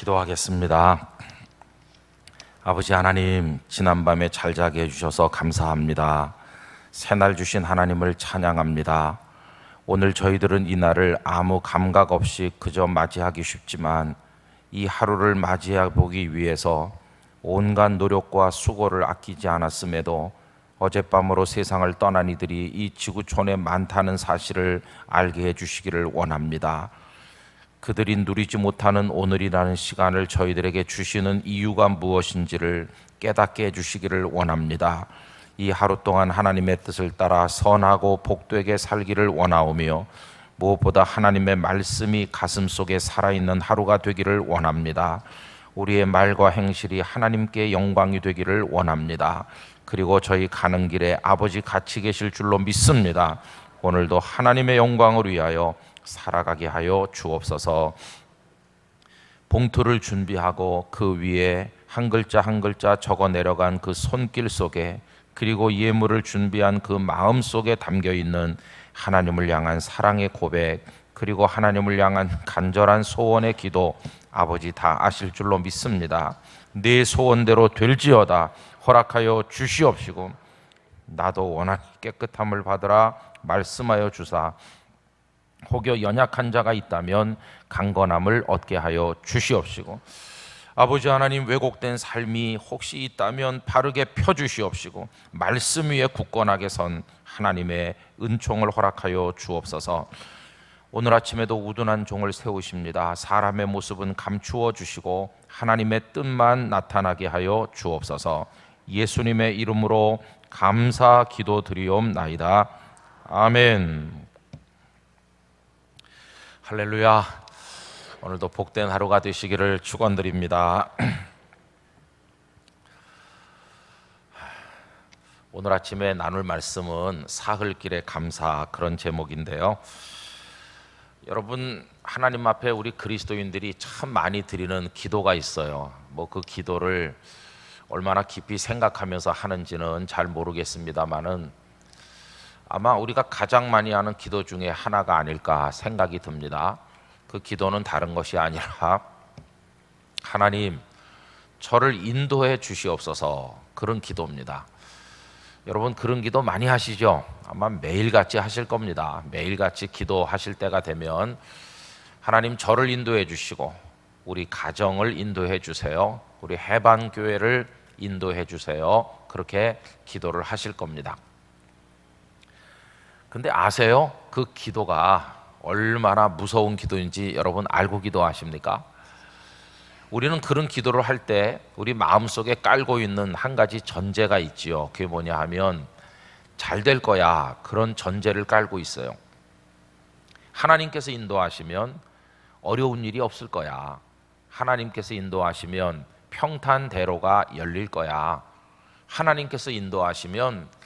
기도하겠습니다. 아버지 하나님, 지난밤에 잘 자게 해주셔서 감사합니다. 새날 주신 하나님을 찬양합니다. 오늘 저희들은 이 날을 아무 감각 없이 그저 맞이하기 쉽지만 이 하루를 맞이해 보기 위해서 온갖 노력과 수고를 아끼지 않았음에도 어젯밤으로 세상을 떠난 이들이 이 지구촌에 많다는 사실을 알게 해주시기를 원합니다. 그들이 누리지 못하는 오늘이라는 시간을 저희들에게 주시는 이유가 무엇인지를 깨닫게 해주시기를 원합니다. 이 하루 동안 하나님의 뜻을 따라 선하고 복되게 살기를 원하오며 무엇보다 하나님의 말씀이 가슴속에 살아있는 하루가 되기를 원합니다. 우리의 말과 행실이 하나님께 영광이 되기를 원합니다. 그리고 저희 가는 길에 아버지 같이 계실 줄로 믿습니다. 오늘도 하나님의 영광을 위하여 살아가게 하여 주옵소서. 봉투를 준비하고 그 위에 한 글자 한 글자 적어 내려간 그 손길 속에, 그리고 예물을 준비한 그 마음 속에 담겨 있는 하나님을 향한 사랑의 고백, 그리고 하나님을 향한 간절한 소원의 기도, 아버지 다 아실 줄로 믿습니다. 내 소원대로 될지어다 허락하여 주시옵시고 나도 원하니 깨끗함을 받으라 말씀하여 주사 혹여 연약한 자가 있다면 강건함을 얻게 하여 주시옵시고 아버지 하나님, 왜곡된 삶이 혹시 있다면 바르게 펴주시옵시고 말씀 위에 굳건하게 선 하나님의 은총을 허락하여 주옵소서. 오늘 아침에도 우둔한 종을 세우십니다. 사람의 모습은 감추어 주시고 하나님의 뜻만 나타나게 하여 주옵소서. 예수님의 이름으로 감사 기도드리옵나이다. 아멘. 할렐루야. 오늘도 복된 하루가 되시기를 축원드립니다. 오늘 아침에 나눌 말씀은 사흘길의 감사, 그런 제목인데요. 여러분, 하나님 앞에 우리 그리스도인들이 참 많이 드리는 기도가 있어요. 그 기도를 얼마나 깊이 생각하면서 하는지는 잘 모르겠습니다만은 아마 우리가 가장 많이 하는 기도 중에 하나가 아닐까 생각이 듭니다. 그 기도는 다른 것이 아니라 하나님, 저를 인도해 주시옵소서, 그런 기도입니다. 여러분, 그런 기도 많이 하시죠? 아마 매일같이 하실 겁니다. 매일같이 기도하실 때가 되면 하나님, 저를 인도해 주시고 우리 가정을 인도해 주세요, 우리 해반교회를 인도해 주세요, 그렇게 기도를 하실 겁니다. 근데 아세요? 그 기도가 얼마나 무서운 기도인지 여러분 알고 기도하십니까? 우리는 그런 기도를 할 때 우리 마음속에 깔고 있는 한 가지 전제가 있지요. 그게 뭐냐 하면 잘 될 거야, 그런 전제를 깔고 있어요. 하나님께서 인도하시면 어려운 일이 없을 거야. 하나님께서 인도하시면 평탄대로가 열릴 거야. 하나님께서 인도하시면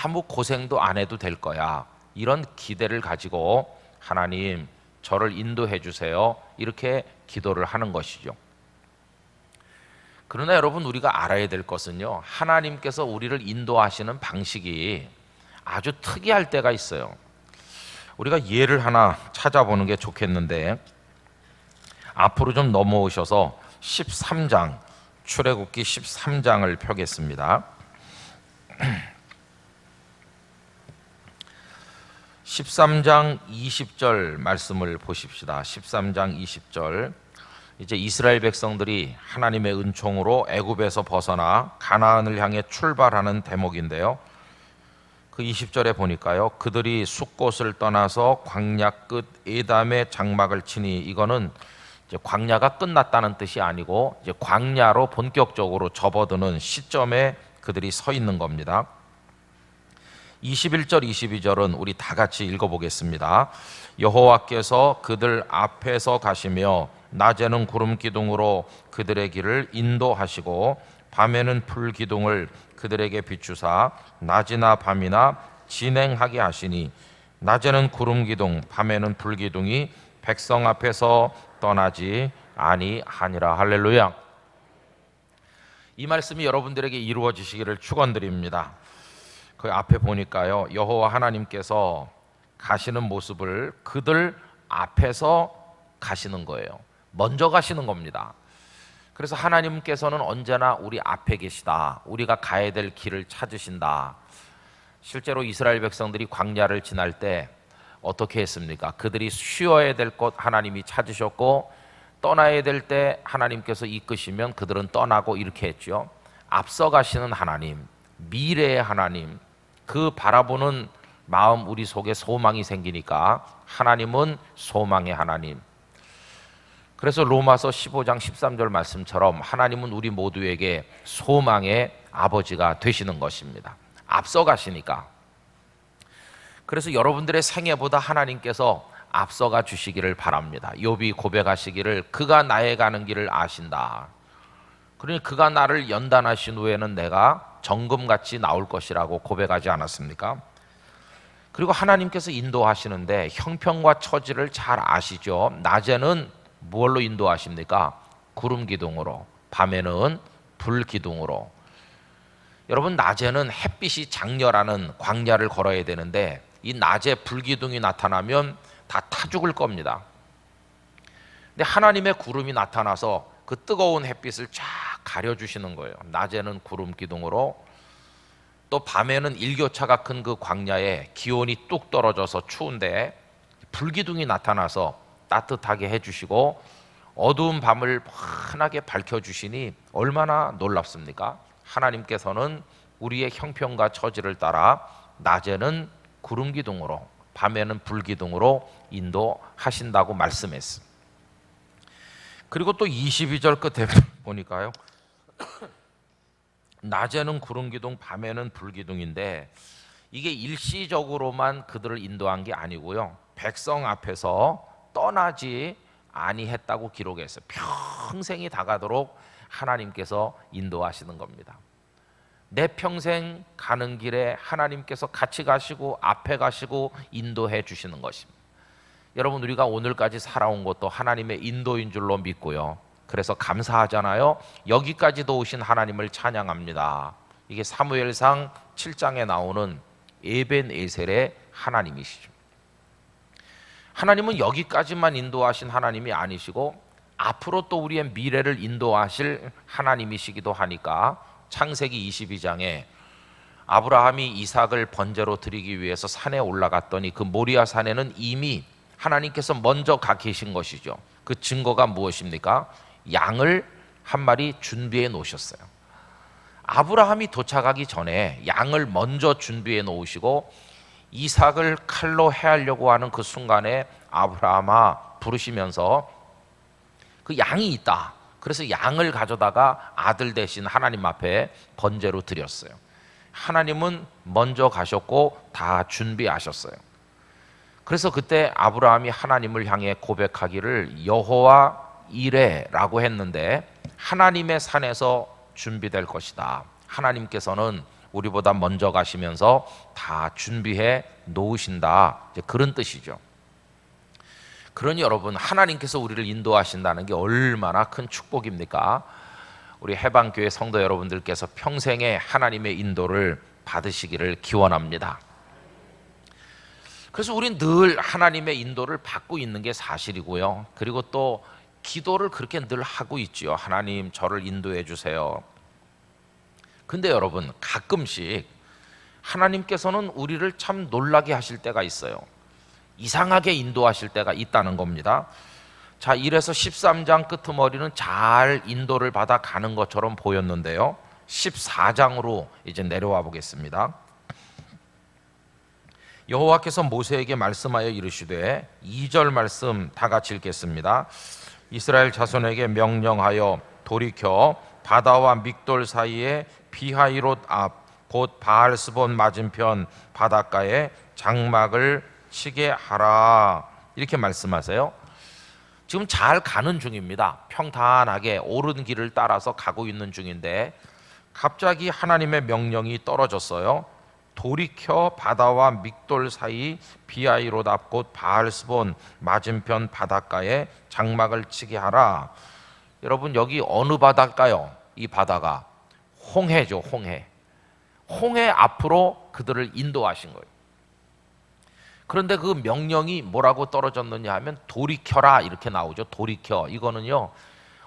아무 고생도 안 해도 될 거야. 이런 기대를 가지고 하나님, 저를 인도해 주세요, 이렇게 기도를 하는 것이죠. 그러나 여러분, 우리가 알아야 될 것은요, 하나님께서 우리를 인도하시는 방식이 아주 특이할 때가 있어요. 우리가 예를 하나 찾아보는 게 좋겠는데, 앞으로 좀 넘어오셔서 13장, 출애굽기 13장을 펴겠습니다. 13장 20절 말씀을 보십시다. 13장 20절. 이제 이스라엘 백성들이 하나님의 은총으로 애굽에서 벗어나 가나안을 향해 출발하는 대목인데요. 그 20절에 보니까요, 그들이 숫곳을 떠나서 광야 끝 에담의 장막을 치니, 이거는 이제 광야가 끝났다는 뜻이 아니고 이제 광야로 본격적으로 접어드는 시점에 그들이 서 있는 겁니다. 21절 22절은 우리 다 같이 읽어보겠습니다. 여호와께서 그들 앞에서 가시며 낮에는 구름 기둥으로 그들의 길을 인도하시고 밤에는 불 기둥을 그들에게 비추사 낮이나 밤이나 진행하게 하시니, 낮에는 구름 기둥 밤에는 불 기둥이 백성 앞에서 떠나지 아니하니라. 할렐루야. 이 말씀이 여러분들에게 이루어지시기를 축원드립니다. 그 앞에 보니까요, 여호와 하나님께서 가시는 모습을 그들 앞에서 가시는 거예요. 먼저 가시는 겁니다. 그래서 하나님께서는 언제나 우리 앞에 계시다. 우리가 가야 될 길을 찾으신다. 실제로 이스라엘 백성들이 광야를 지날 때 어떻게 했습니까? 그들이 쉬어야 될 곳 하나님이 찾으셨고, 떠나야 될 때 하나님께서 이끄시면 그들은 떠나고 이렇게 했죠. 앞서가시는 하나님, 미래의 하나님, 그 바라보는 마음, 우리 속에 소망이 생기니까 하나님은 소망의 하나님. 그래서 로마서 15장 13절 말씀처럼 하나님은 우리 모두에게 소망의 아버지가 되시는 것입니다. 앞서가시니까. 그래서 여러분들의 생애보다 하나님께서 앞서가 주시기를 바랍니다. 욥이 고백하시기를 그가 나의 가는 길을 아신다. 그러니 그가 나를 연단하신 후에는 내가 정금같이 나올 것이라고 고백하지 않았습니까? 그리고 하나님께서 인도하시는데 형편과 처지를 잘 아시죠. 낮에는 무엇로 인도하십니까? 구름 기둥으로, 밤에는 불 기둥으로. 여러분, 낮에는 햇빛이 장렬하는 광야를 걸어야 되는데 이 낮에 불기둥이 나타나면 다 타 죽을 겁니다. 근데 하나님의 구름이 나타나서 그 뜨거운 햇빛을 쫙 가려주시는 거예요. 낮에는 구름 기둥으로, 또 밤에는 일교차가 큰 그 광야에 기온이 뚝 떨어져서 추운데 불기둥이 나타나서 따뜻하게 해주시고 어두운 밤을 환하게 밝혀주시니 얼마나 놀랍습니까? 하나님께서는 우리의 형편과 처지를 따라 낮에는 구름 기둥으로, 밤에는 불 기둥으로 인도하신다고 말씀했습니다. 그리고 또 22절 끝에 보니까요, 낮에는 구름 기둥, 밤에는 불 기둥인데 이게 일시적으로만 그들을 인도한 게 아니고요, 백성 앞에서 떠나지 아니했다고 기록했어요. 평생이 다가도록 하나님께서 인도하시는 겁니다. 내 평생 가는 길에 하나님께서 같이 가시고 앞에 가시고 인도해 주시는 것입니다. 여러분, 우리가 오늘까지 살아온 것도 하나님의 인도인 줄로 믿고요, 그래서 감사하잖아요. 여기까지도 오신 하나님을 찬양합니다. 이게 사무엘상 7장에 나오는 에벤에셀의 하나님이시죠. 하나님은 여기까지만 인도하신 하나님이 아니시고 앞으로 또 우리의 미래를 인도하실 하나님이시기도 하니까 창세기 22장에 아브라함이 이삭을 번제로 드리기 위해서 산에 올라갔더니 그 모리아 산에는 이미 하나님께서 먼저 가 계신 것이죠. 그 증거가 무엇입니까? 양을 한 마리 준비해 놓으셨어요. 아브라함이 도착하기 전에 양을 먼저 준비해 놓으시고 이삭을 칼로 해하려고 하는 그 순간에 아브라함아 부르시면서 그 양이 있다. 그래서 양을 가져다가 아들 대신 하나님 앞에 번제로 드렸어요. 하나님은 먼저 가셨고 다 준비하셨어요. 그래서 그때 아브라함이 하나님을 향해 고백하기를 여호와 이레라고 했는데 하나님의 산에서 준비될 것이다. 하나님께서는 우리보다 먼저 가시면서 다 준비해 놓으신다. 이제 그런 뜻이죠. 그러니 여러분, 하나님께서 우리를 인도하신다는 게 얼마나 큰 축복입니까? 우리 해방교회 성도 여러분들께서 평생에 하나님의 인도를 받으시기를 기원합니다. 그래서 우린 늘 하나님의 인도를 받고 있는 게 사실이고요, 그리고 또 기도를 그렇게 늘 하고 있지요. 하나님, 저를 인도해 주세요. 근데 여러분, 가끔씩 하나님께서는 우리를 참 놀라게 하실 때가 있어요. 이상하게 인도하실 때가 있다는 겁니다. 자, 이래서 13장 끄트머리는 잘 인도를 받아 가는 것처럼 보였는데요, 14장으로 이제 내려와 보겠습니다. 여호와께서 모세에게 말씀하여 이르시되, 2절 말씀 다 같이 읽겠습니다. 이스라엘 자손에게 명령하여 돌이켜 바다와 믹돌 사이에 비하이롯 앞 곧 바알스본 맞은편 바닷가에 장막을 치게 하라. 이렇게 말씀하세요. 지금 잘 가는 중입니다. 평탄하게 옳은 길을 따라서 가고 있는 중인데 갑자기 하나님의 명령이 떨어졌어요. 돌이켜 바다와 믹돌 사이 비하이롯 앞 곧 바알스본 맞은편 바닷가에 장막을 치게 하라. 여러분, 여기 어느 바닷가요? 이 바다가 홍해죠. 홍해 앞으로 그들을 인도하신 거예요. 그런데 그 명령이 뭐라고 떨어졌느냐 하면 돌이켜라 이렇게 나오죠. 돌이켜. 이거는요,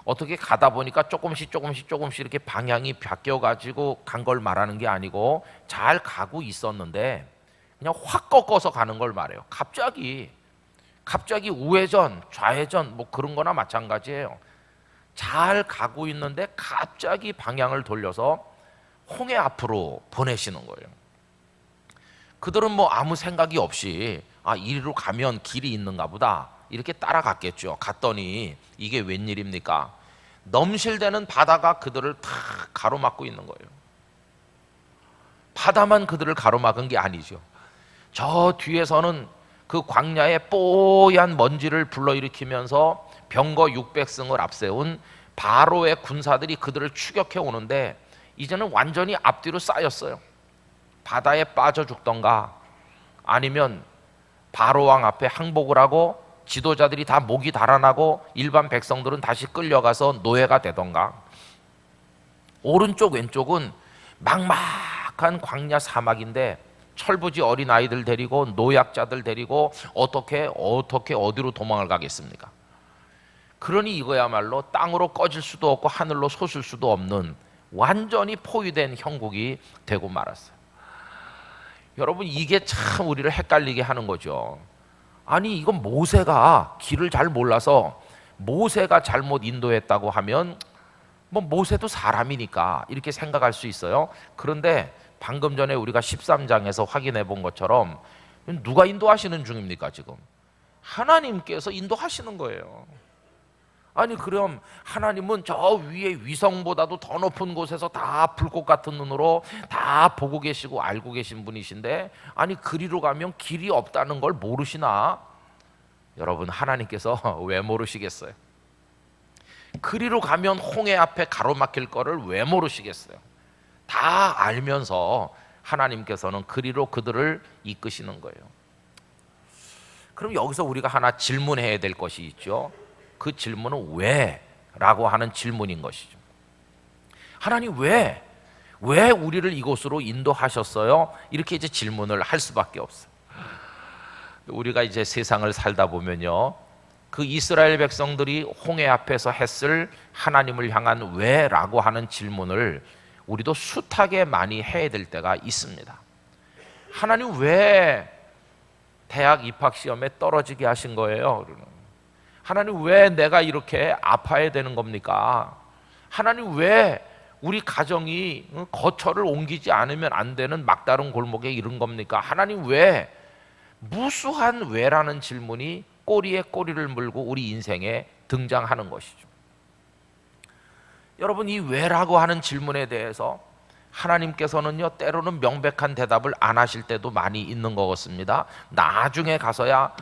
어떻게 가다 보니까 조금씩 이렇게 방향이 바뀌어가지고 간 걸 말하는 게 아니고 잘 가고 있었는데 그냥 확 꺾어서 가는 걸 말해요. 갑자기 우회전, 좌회전 뭐 그런 거나 마찬가지예요. 잘 가고 있는데 갑자기 방향을 돌려서 홍해 앞으로 보내시는 거예요. 그들은 뭐 아무 생각이 없이 이리로 가면 길이 있는가 보다 이렇게 따라갔겠죠. 갔더니 이게 웬일입니까? 넘실대는 바다가 그들을 다 가로막고 있는 거예요. 바다만 그들을 가로막은 게 아니죠. 저 뒤에서는 그 광야의 뽀얀 먼지를 불러일으키면서 병거 600승을 앞세운 바로의 군사들이 그들을 추격해 오는데 이제는 완전히 앞뒤로 쌓였어요. 바다에 빠져 죽던가 아니면 바로왕 앞에 항복을 하고 지도자들이 다 목이 달아나고 일반 백성들은 다시 끌려가서 노예가 되던가. 오른쪽 왼쪽은 막막한 광야 사막인데 철부지 어린아이들 데리고 노약자들 데리고 어떻게 어디로 도망을 가겠습니까? 그러니 이거야말로 땅으로 꺼질 수도 없고 하늘로 솟을 수도 없는 완전히 포위된 형국이 되고 말았어요. 여러분, 이게 참 우리를 헷갈리게 하는 거죠. 아니, 이건 모세가 길을 잘 몰라서 모세가 잘못 인도했다고 하면 뭐 모세도 사람이니까 이렇게 생각할 수 있어요. 그런데 방금 전에 우리가 13장에서 확인해 본 것처럼 누가 인도하시는 중입니까? 지금 하나님께서 인도하시는 거예요. 아니, 그럼 하나님은 저 위에 위성보다도 더 높은 곳에서 다 불꽃 같은 눈으로 다 보고 계시고 알고 계신 분이신데, 아니 그리로 가면 길이 없다는 걸 모르시나? 여러분, 하나님께서 왜 모르시겠어요? 그리로 가면 홍해 앞에 가로막힐 거를 왜 모르시겠어요? 다 알면서 하나님께서는 그리로 그들을 이끄시는 거예요. 그럼 여기서 우리가 하나 질문해야 될 것이 있죠. 그 질문은 왜? 라고 하는 질문인 것이죠. 하나님 왜 우리를 이곳으로 인도하셨어요? 이렇게 이제 질문을 할 수밖에 없어요. 우리가 이제 세상을 살다 보면요, 그 이스라엘 백성들이 홍해 앞에서 했을 하나님을 향한 왜라고 하는 질문을 우리도 숱하게 많이 해야 될 때가 있습니다. 하나님 왜 대학 입학 시험에 떨어지게 하신 거예요? 하나님 왜 내가 이렇게 아파야 되는 겁니까? 하나님 왜 우리 가정이 거처를 옮기지 않으면 안 되는 막다른 골목에 이른 겁니까? 하나님 왜? 무수한 왜라는 질문이 꼬리에 꼬리를 물고 우리 인생에 등장하는 것이죠. 여러분, 이 왜라고 하는 질문에 대해서 하나님께서는요, 때로는 명백한 대답을 안 하실 때도 많이 있는 것 같습니다. 나중에 가서야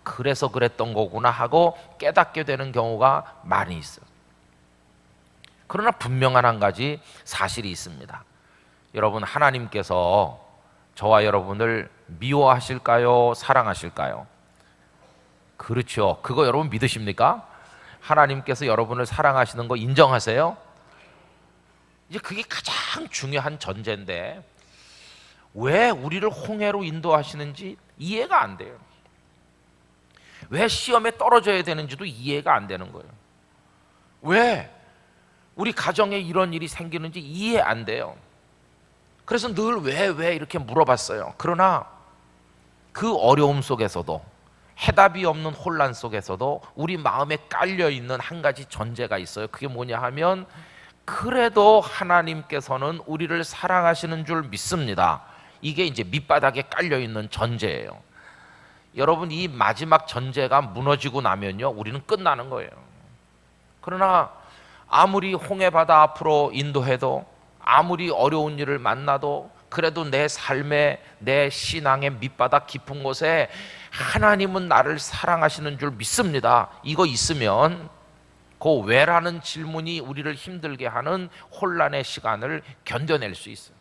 그래서 그랬던 거구나 하고 깨닫게 되는 경우가 많이 있어요. 그러나 분명한 한 가지 사실이 있습니다. 여러분, 하나님께서 저와 여러분을 미워하실까요? 사랑하실까요? 그렇죠. 그거 여러분 믿으십니까? 하나님께서 여러분을 사랑하시는 거 인정하세요? 이제 그게 가장 중요한 전제인데 왜 우리를 홍해로 인도하시는지 이해가 안 돼요. 왜 시험에 떨어져야 되는지도 이해가 안 되는 거예요. 왜 우리 가정에 이런 일이 생기는지 이해 안 돼요. 그래서 늘 왜 이렇게 물어봤어요. 그러나 그 어려움 속에서도, 해답이 없는 혼란 속에서도 우리 마음에 깔려있는 한 가지 전제가 있어요. 그게 뭐냐 하면, 그래도 하나님께서는 우리를 사랑하시는 줄 믿습니다. 이게 이제 밑바닥에 깔려있는 전제예요. 여러분, 이 마지막 전제가 무너지고 나면요, 우리는 끝나는 거예요. 그러나 아무리 홍해 바다 앞으로 인도해도, 아무리 어려운 일을 만나도, 그래도 내 삶에, 내 신앙의 밑바닥 깊은 곳에 하나님은 나를 사랑하시는 줄 믿습니다. 이거 있으면 그 왜라는 질문이 우리를 힘들게 하는 혼란의 시간을 견뎌낼 수 있어요.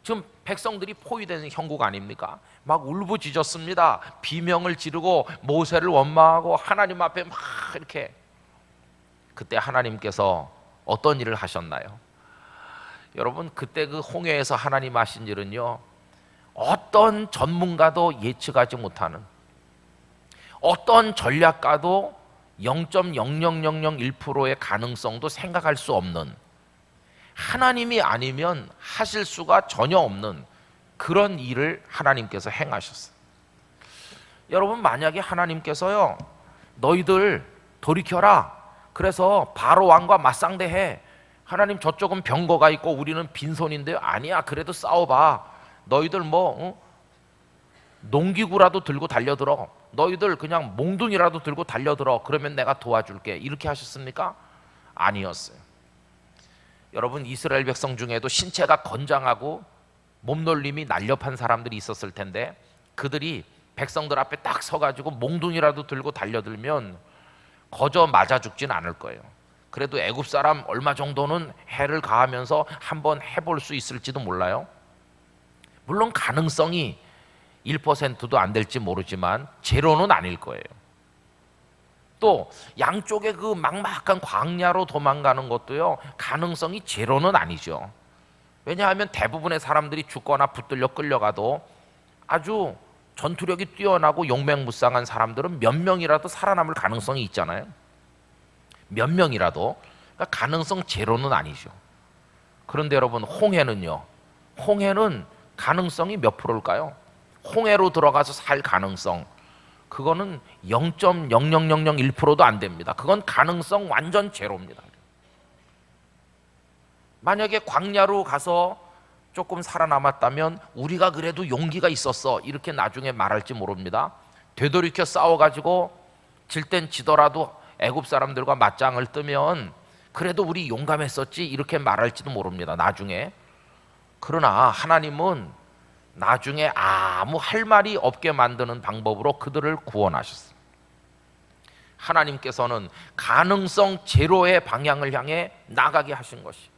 지금 백성들이 포위되는 형국 아닙니까? 막 울부짖었습니다. 비명을 지르고 모세를 원망하고 하나님 앞에 막 이렇게. 그때 하나님께서 어떤 일을 하셨나요? 여러분, 그때 그 홍해에서 하나님 하신 일은요, 어떤 전문가도 예측하지 못하는, 어떤 전략가도 0.00001%의 가능성도 생각할 수 없는, 하나님이 아니면 하실 수가 전혀 없는 그런 일을 하나님께서 행하셨어요. 여러분, 만약에 하나님께서요, 너희들 돌이켜라, 그래서 바로 왕과 맞상대해, 하나님 저쪽은 병거가 있고 우리는 빈손인데요, 아니야, 그래도 싸워봐, 너희들 농기구라도 들고 달려들어, 너희들 그냥 몽둥이라도 들고 달려들어, 그러면 내가 도와줄게, 이렇게 하셨습니까? 아니었어요. 여러분, 이스라엘 백성 중에도 신체가 건장하고 몸놀림이 날렵한 사람들이 있었을 텐데, 그들이 백성들 앞에 딱 서가지고 몽둥이라도 들고 달려들면 거저 맞아 죽진 않을 거예요. 그래도 애굽 사람 얼마 정도는 해를 가하면서 한번 해볼 수 있을지도 몰라요. 물론 가능성이 1%도 안 될지 모르지만 제로는 아닐 거예요. 또 양쪽에 그 막막한 광야로 도망가는 것도요, 가능성이 제로는 아니죠. 왜냐하면 대부분의 사람들이 죽거나 붙들려 끌려가도 아주 전투력이 뛰어나고 용맹무쌍한 사람들은 몇 명이라도 살아남을 가능성이 있잖아요. 몇 명이라도. 그러니까 가능성 제로는 아니죠. 그런데 여러분, 홍해는요, 홍해는 가능성이 몇 프로일까요? 홍해로 들어가서 살 가능성, 그거는 0.00001%도 안 됩니다. 그건 가능성 완전 제로입니다. 만약에 광야로 가서 조금 살아남았다면 우리가 그래도 용기가 있었어, 이렇게 나중에 말할지 모릅니다. 되돌이켜 싸워가지고 질 땐 지더라도 애굽 사람들과 맞짱을 뜨면 그래도 우리 용감했었지, 이렇게 말할지도 모릅니다, 나중에. 그러나 하나님은 나중에 아무 할 말이 없게 만드는 방법으로 그들을 구원하셨어요. 하나님께서는 가능성 제로의 방향을 향해 나가게 하신 것이,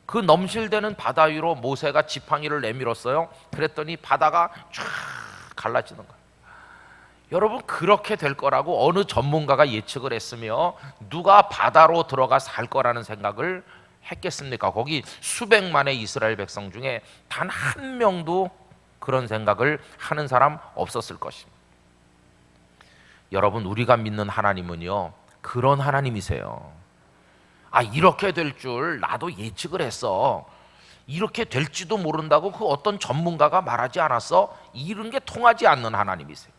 그 넘실대는 바다 위로 모세가 지팡이를 내밀었어요. 그랬더니 바다가 쫙 갈라지는 거예요. 여러분, 그렇게 될 거라고 어느 전문가가 예측을 했으며 누가 바다로 들어가 살 거라는 생각을 했겠습니까? 거기 수백만의 이스라엘 백성 중에 단 한 명도 그런 생각을 하는 사람 없었을 것입니다. 여러분, 우리가 믿는 하나님은요, 그런 하나님이세요. 아, 이렇게 될 줄 나도 예측을 했어, 이렇게 될지도 모른다고 그 어떤 전문가가 말하지 않았어, 이런 게 통하지 않는 하나님이세요.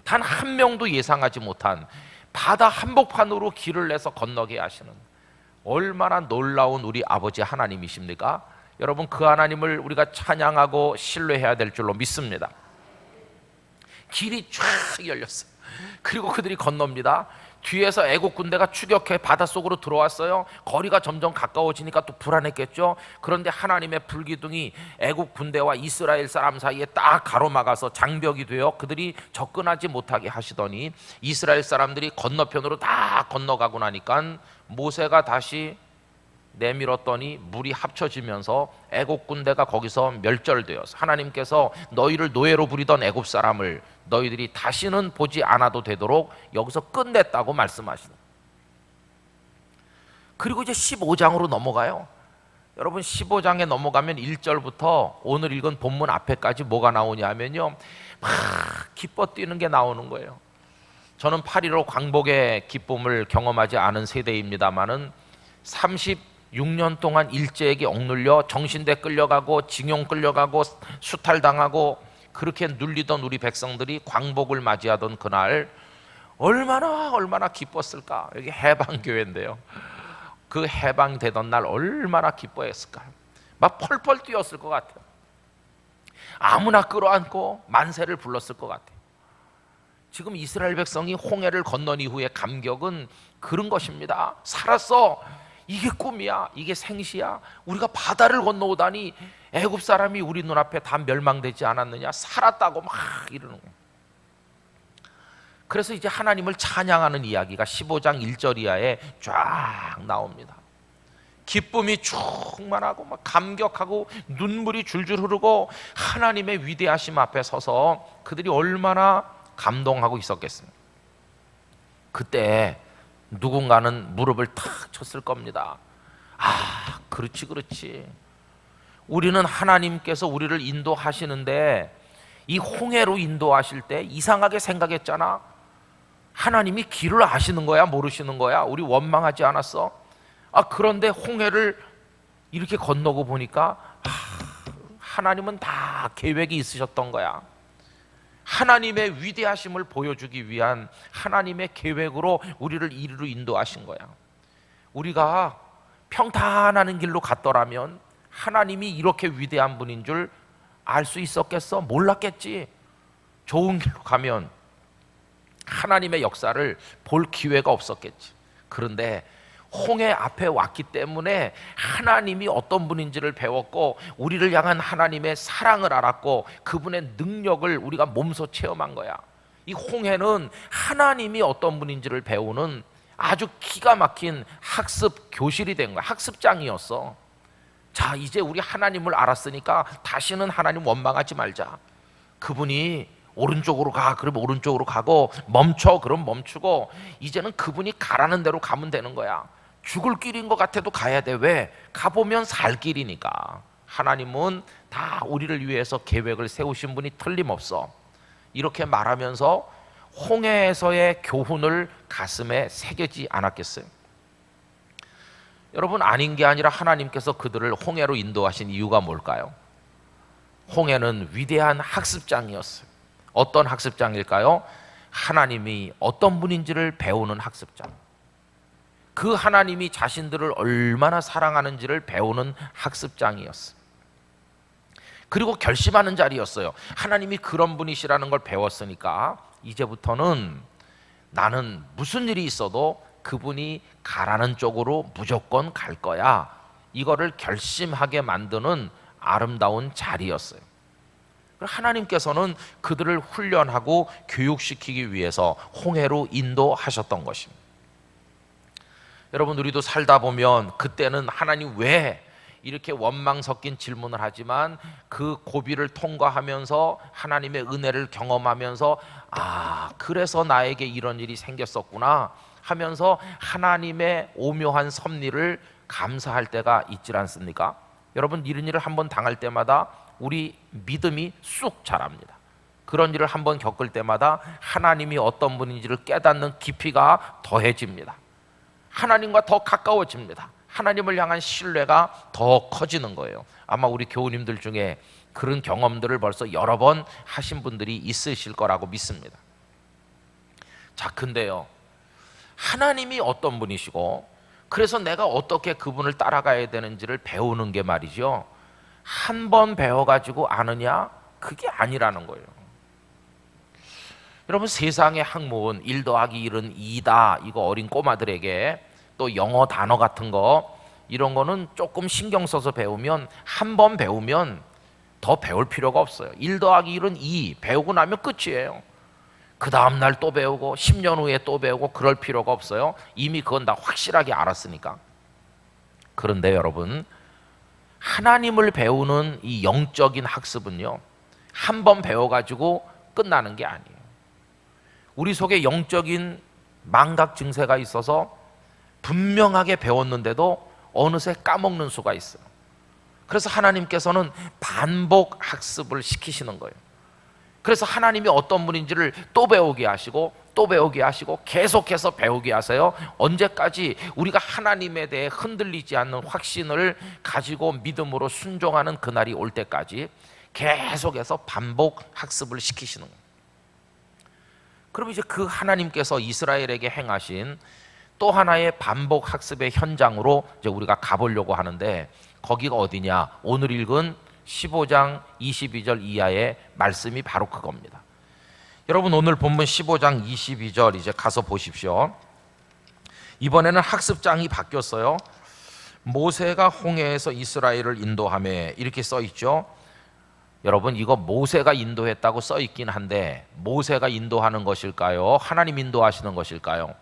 단 한 명도 예상하지 못한 바다 한복판으로 길을 내서 건너게 하시는 얼마나 놀라운 우리 아버지 하나님이십니까? 여러분, 그 하나님을 우리가 찬양하고 신뢰해야 될 줄로 믿습니다. 길이 쫙 열렸어요. 그리고 그들이 건넙니다. 뒤에서 애국 군대가 추격해 바닷속으로 들어왔어요. 거리가 점점 가까워지니까 또 불안했겠죠. 그런데 하나님의 불기둥이 애국 군대와 이스라엘 사람 사이에 딱 가로막아서 장벽이 되어 그들이 접근하지 못하게 하시더니 이스라엘 사람들이 건너편으로 다 건너가고 나니까 모세가 다시 내밀었더니 물이 합쳐지면서 애국 군대가 거기서 멸절되어서 하나님께서 너희를 노예로 부리던 애국 사람을 너희들이 다시는 보지 않아도 되도록 여기서 끝냈다고 말씀하시는. 그리고 이제 15장으로 넘어가요. 여러분, 15장에 넘어가면 1절부터 오늘 읽은 본문 앞에까지 뭐가 나오냐 하면요, 막 기뻐 뛰는 게 나오는 거예요. 저는 8.15 광복의 기쁨을 경험하지 않은 세대입니다마는 36년 동안 일제에게 억눌려 정신대 끌려가고 징용 끌려가고 수탈당하고 그렇게 눌리던 우리 백성들이 광복을 맞이하던 그날 얼마나 기뻤을까. 여기 해방교회인데요, 그 해방되던 날 얼마나 기뻐했을까요. 막 펄펄 뛰었을 것 같아요. 아무나 끌어안고 만세를 불렀을 것 같아요. 지금 이스라엘 백성이 홍해를 건넌 이후의 감격은 그런 것입니다. 살았어, 이게 꿈이야, 이게 생시야, 우리가 바다를 건너오다니 애굽 사람이 우리 눈앞에 다 멸망되지 않았느냐, 살았다고 막 이러는 거예요. 그래서 이제 하나님을 찬양하는 이야기가 15장 1절 이하에 쫙 나옵니다. 기쁨이 충만하고 막 감격하고 눈물이 줄줄 흐르고 하나님의 위대하심 앞에 서서 그들이 얼마나 감동하고 있었겠습니까? 그때 누군가는 무릎을 탁 쳤을 겁니다. 아, 그렇지. 우리는 하나님께서 우리를 인도하시는데 이 홍해로 인도하실 때 이상하게 생각했잖아. 하나님이 길을 아시는 거야, 모르시는 거야? 우리 원망하지 않았어? 그런데 홍해를 이렇게 건너고 보니까 하나님은 다 계획이 있으셨던 거야. 하나님의 위대하심을 보여주기 위한 하나님의 계획으로 우리를 이리로 인도하신 거야. 우리가 평탄한 길로 갔더라면 하나님이 이렇게 위대한 분인 줄 알 수 있었겠어? 몰랐겠지. 좋은 길로 가면 하나님의 역사를 볼 기회가 없었겠지. 그런데 홍해 앞에 왔기 때문에 하나님이 어떤 분인지를 배웠고, 우리를 향한 하나님의 사랑을 알았고, 그분의 능력을 우리가 몸소 체험한 거야. 이 홍해는 하나님이 어떤 분인지를 배우는 아주 기가 막힌 학습 교실이 된 거야. 학습장이었어. 자, 이제 우리 하나님을 알았으니까 다시는 하나님 원망하지 말자. 그분이 오른쪽으로 가, 그러면 오른쪽으로 가고, 멈춰, 그럼 멈추고, 이제는 그분이 가라는 대로 가면 되는 거야. 죽을 길인 것 같아도 가야 돼. 왜? 가보면 살 길이니까. 하나님은 다 우리를 위해서 계획을 세우신 분이 틀림없어. 이렇게 말하면서 홍해에서의 교훈을 가슴에 새기지 않았겠어요? 여러분, 아닌 게 아니라 하나님께서 그들을 홍해로 인도하신 이유가 뭘까요? 홍해는 위대한 학습장이었어요. 어떤 학습장일까요? 하나님이 어떤 분인지를 배우는 학습장. 그 하나님이 자신들을 얼마나 사랑하는지를 배우는 학습장이었어요. 그리고 결심하는 자리였어요. 하나님이 그런 분이시라는 걸 배웠으니까 이제부터는 나는 무슨 일이 있어도 그분이 가라는 쪽으로 무조건 갈 거야. 이거를 결심하게 만드는 아름다운 자리였어요. 하나님께서는 그들을 훈련하고 교육시키기 위해서 홍해로 인도하셨던 것입니다. 여러분, 우리도 살다 보면 그때는 하나님 왜 이렇게 원망 섞인 질문을 하지만 그 고비를 통과하면서 하나님의 은혜를 경험하면서 그래서 나에게 이런 일이 생겼었구나 하면서 하나님의 오묘한 섭리를 감사할 때가 있질 않습니까? 여러분, 이런 일을 한번 당할 때마다 우리 믿음이 쑥 자랍니다. 그런 일을 한번 겪을 때마다 하나님이 어떤 분인지를 깨닫는 깊이가 더해집니다. 하나님과 더 가까워집니다. 하나님을 향한 신뢰가 더 커지는 거예요. 아마 우리 교우님들 중에 그런 경험들을 벌써 여러 번 하신 분들이 있으실 거라고 믿습니다. 자, 근데요, 하나님이 어떤 분이시고 그래서 내가 어떻게 그분을 따라가야 되는지를 배우는 게 말이죠, 한 번 배워가지고 아느냐? 그게 아니라는 거예요. 여러분, 세상의 학문 1 더하기 1은 2다, 이거 어린 꼬마들에게, 또 영어 단어 같은 거, 이런 거는 조금 신경 써서 배우면, 한 번 배우면 더 배울 필요가 없어요. 1 더하기 1은 2, 배우고 나면 끝이에요. 그 다음날 또 배우고 10년 후에 또 배우고 그럴 필요가 없어요. 이미 그건 다 확실하게 알았으니까. 그런데 여러분, 하나님을 배우는 이 영적인 학습은요, 한 번 배워가지고 끝나는 게 아니에요. 우리 속에 영적인 망각 증세가 있어서 분명하게 배웠는데도 어느새 까먹는 수가 있어요. 그래서 하나님께서는 반복 학습을 시키시는 거예요. 그래서 하나님이 어떤 분인지를 또 배우게 하시고 또 배우게 하시고 계속해서 배우게 하세요. 언제까지? 우리가 하나님에 대해 흔들리지 않는 확신을 가지고 믿음으로 순종하는 그날이 올 때까지 계속해서 반복 학습을 시키시는 거예요. 그럼 이제 그 하나님께서 이스라엘에게 행하신 또 하나의 반복 학습의 현장으로 이제 우리가 가보려고 하는데, 거기가 어디냐? 오늘 읽은 15장 22절 이하의 말씀이 바로 그겁니다. 여러분, 오늘 본문 15장 22절 이제 가서 보십시오. 이번에는 학습장이 바뀌었어요. 모세가 홍해에서 이스라엘을 인도하며, 이렇게 써 있죠. 여러분, 이거 모세가 인도했다고 써 있긴 한데 모세가 인도하는 것일까요? 하나님 인도하시는 것일까요?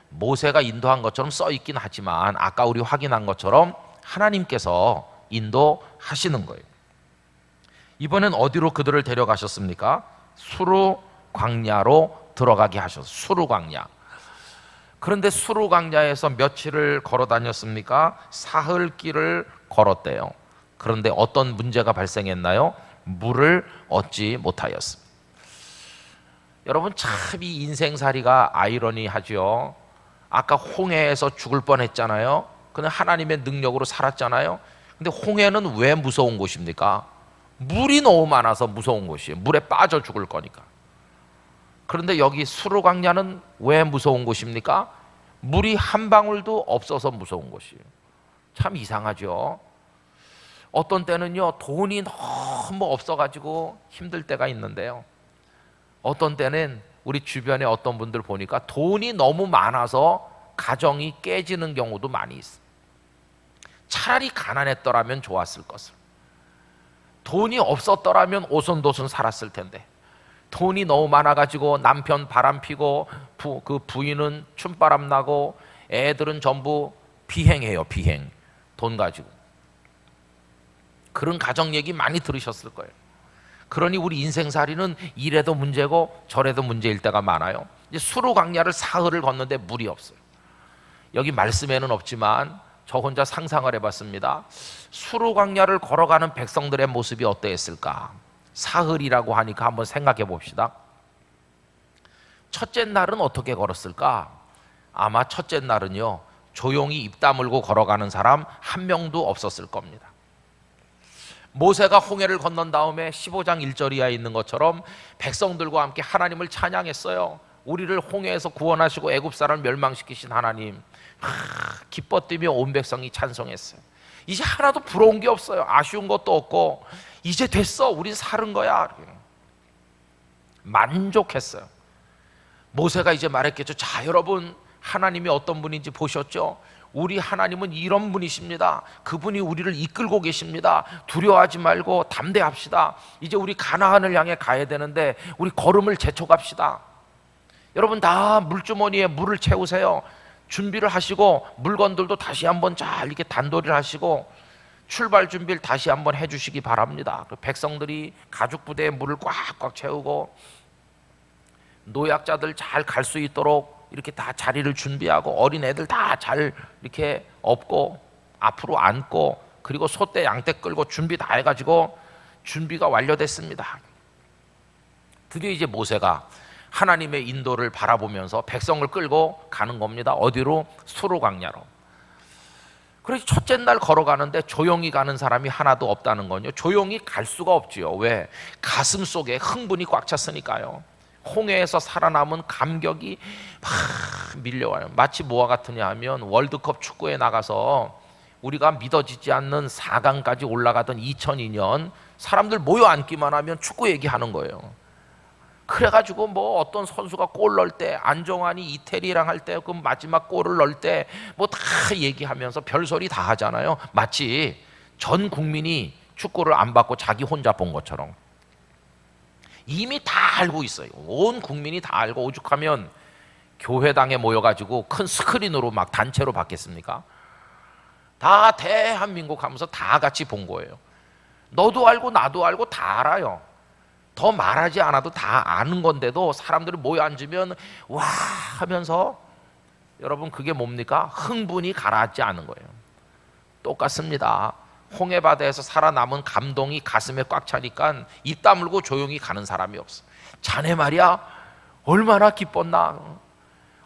모세가 인도한 것처럼 써 있긴 하지만 아까 우리 확인한 것처럼 하나님께서 인도하시는 거예요. 이번엔 어디로 그들을 데려가셨습니까? 수르 광야로 들어가게 하셨어요. 수르 광야. 그런데 수르 광야에서 며칠을 걸어 다녔습니까? 사흘길을 걸었대요. 그런데 어떤 문제가 발생했나요? 물을 얻지 못하였습니다. 여러분 참 이 인생살이가 아이러니하죠. 아까 홍해에서 죽을 뻔했잖아요. 그는 하나님의 능력으로 살았잖아요. 근데 홍해는 왜 무서운 곳입니까? 물이 너무 많아서 무서운 곳이에요. 물에 빠져 죽을 거니까. 그런데 여기 수르 광야는 왜 무서운 곳입니까? 물이 한 방울도 없어서 무서운 곳이에요. 참 이상하죠. 어떤 때는요, 돈이 너무 없어가지고 힘들 때가 있는데요, 어떤 때는 우리 주변에 어떤 분들 보니까 돈이 너무 많아서 가정이 깨지는 경우도 많이 있어요. 차라리 가난했더라면 좋았을 것을. 돈이 없었더라면 오손도손 살았을 텐데, 돈이 너무 많아가지고 남편 바람피고 그 부인은 춤바람 나고 애들은 전부 비행해요. 비행. 돈 가지고. 그런 가정 얘기 많이 들으셨을 거예요. 그러니 우리 인생살이는 이래도 문제고 저래도 문제일 때가 많아요. 이제 수르 광야를 사흘을 걷는데 물이 없어요. 여기 말씀에는 없지만 저 혼자 상상을 해봤습니다. 수르 광야를 걸어가는 백성들의 모습이 어떠했을까? 사흘이라고 하니까 한번 생각해 봅시다. 첫째 날은 어떻게 걸었을까? 아마 첫째 날은요, 조용히 입 다물고 걸어가는 사람 한 명도 없었을 겁니다. 모세가 홍해를 건넌 다음에 15장 1절 이하에 있는 것처럼 백성들과 함께 하나님을 찬양했어요. 우리를 홍해에서 구원하시고 애굽 사람을 멸망시키신 하나님, 기뻐 뛰며 온 백성이 찬송했어요. 이제 하나도 부러운 게 없어요. 아쉬운 것도 없고 이제 됐어, 우린 사는 거야. 만족했어요. 모세가 이제 말했겠죠. 자, 여러분, 하나님이 어떤 분인지 보셨죠? 우리 하나님은 이런 분이십니다. 그분이 우리를 이끌고 계십니다. 두려워하지 말고 담대합시다. 이제 우리 가나안을 향해 가야 되는데 우리 걸음을 재촉합시다. 여러분 다 물주머니에 물을 채우세요. 준비를 하시고 물건들도 다시 한번 잘 이렇게 단도리를 하시고 출발 준비를 다시 한번 해주시기 바랍니다. 백성들이 가죽 부대에 물을 꽉꽉 채우고 노약자들 잘 갈 수 있도록 이렇게 다 자리를 준비하고 어린애들 다 잘 이렇게 업고 앞으로 앉고 그리고 소떼 양떼 끌고 준비 다 해가지고 준비가 완료됐습니다. 드디어 이제 모세가 하나님의 인도를 바라보면서 백성을 끌고 가는 겁니다. 어디로? 수르 광야로. 그래서 첫째 날 걸어가는데 조용히 가는 사람이 하나도 없다는 건요, 조용히 갈 수가 없지요. 왜? 가슴 속에 흥분이 꽉 찼으니까요. 홍해에서 살아남은 감격이 막 밀려와요. 마치 뭐와 같으냐 하면 월드컵 축구에 나가서 우리가 믿어지지 않는 4강까지 올라가던 2002년 사람들 모여 앉기만 하면 축구 얘기하는 거예요. 그래가지고 뭐 어떤 선수가 골 넣을 때, 안정환이 이태리랑 할 때 그 마지막 골을 넣을 때 뭐 다 얘기하면서 별소리 다 하잖아요. 마치 전 국민이 축구를 안 받고 자기 혼자 본 것처럼. 이미 다 알고 있어요. 온 국민이 다 알고, 오죽하면 교회당에 모여가지고 큰 스크린으로 막 단체로 받겠습니까? 다 대한민국 하면서 다 같이 본 거예요. 너도 알고 나도 알고 다 알아요. 더 말하지 않아도 다 아는 건데도 사람들이 모여 앉으면 와 하면서, 여러분 그게 뭡니까? 흥분이 가라앉지 않은 거예요. 똑같습니다. 홍해바다에서 살아남은 감동이 가슴에 꽉 차니까 입 다물고 조용히 가는 사람이 없어. 자네 말이야 얼마나 기뻤나.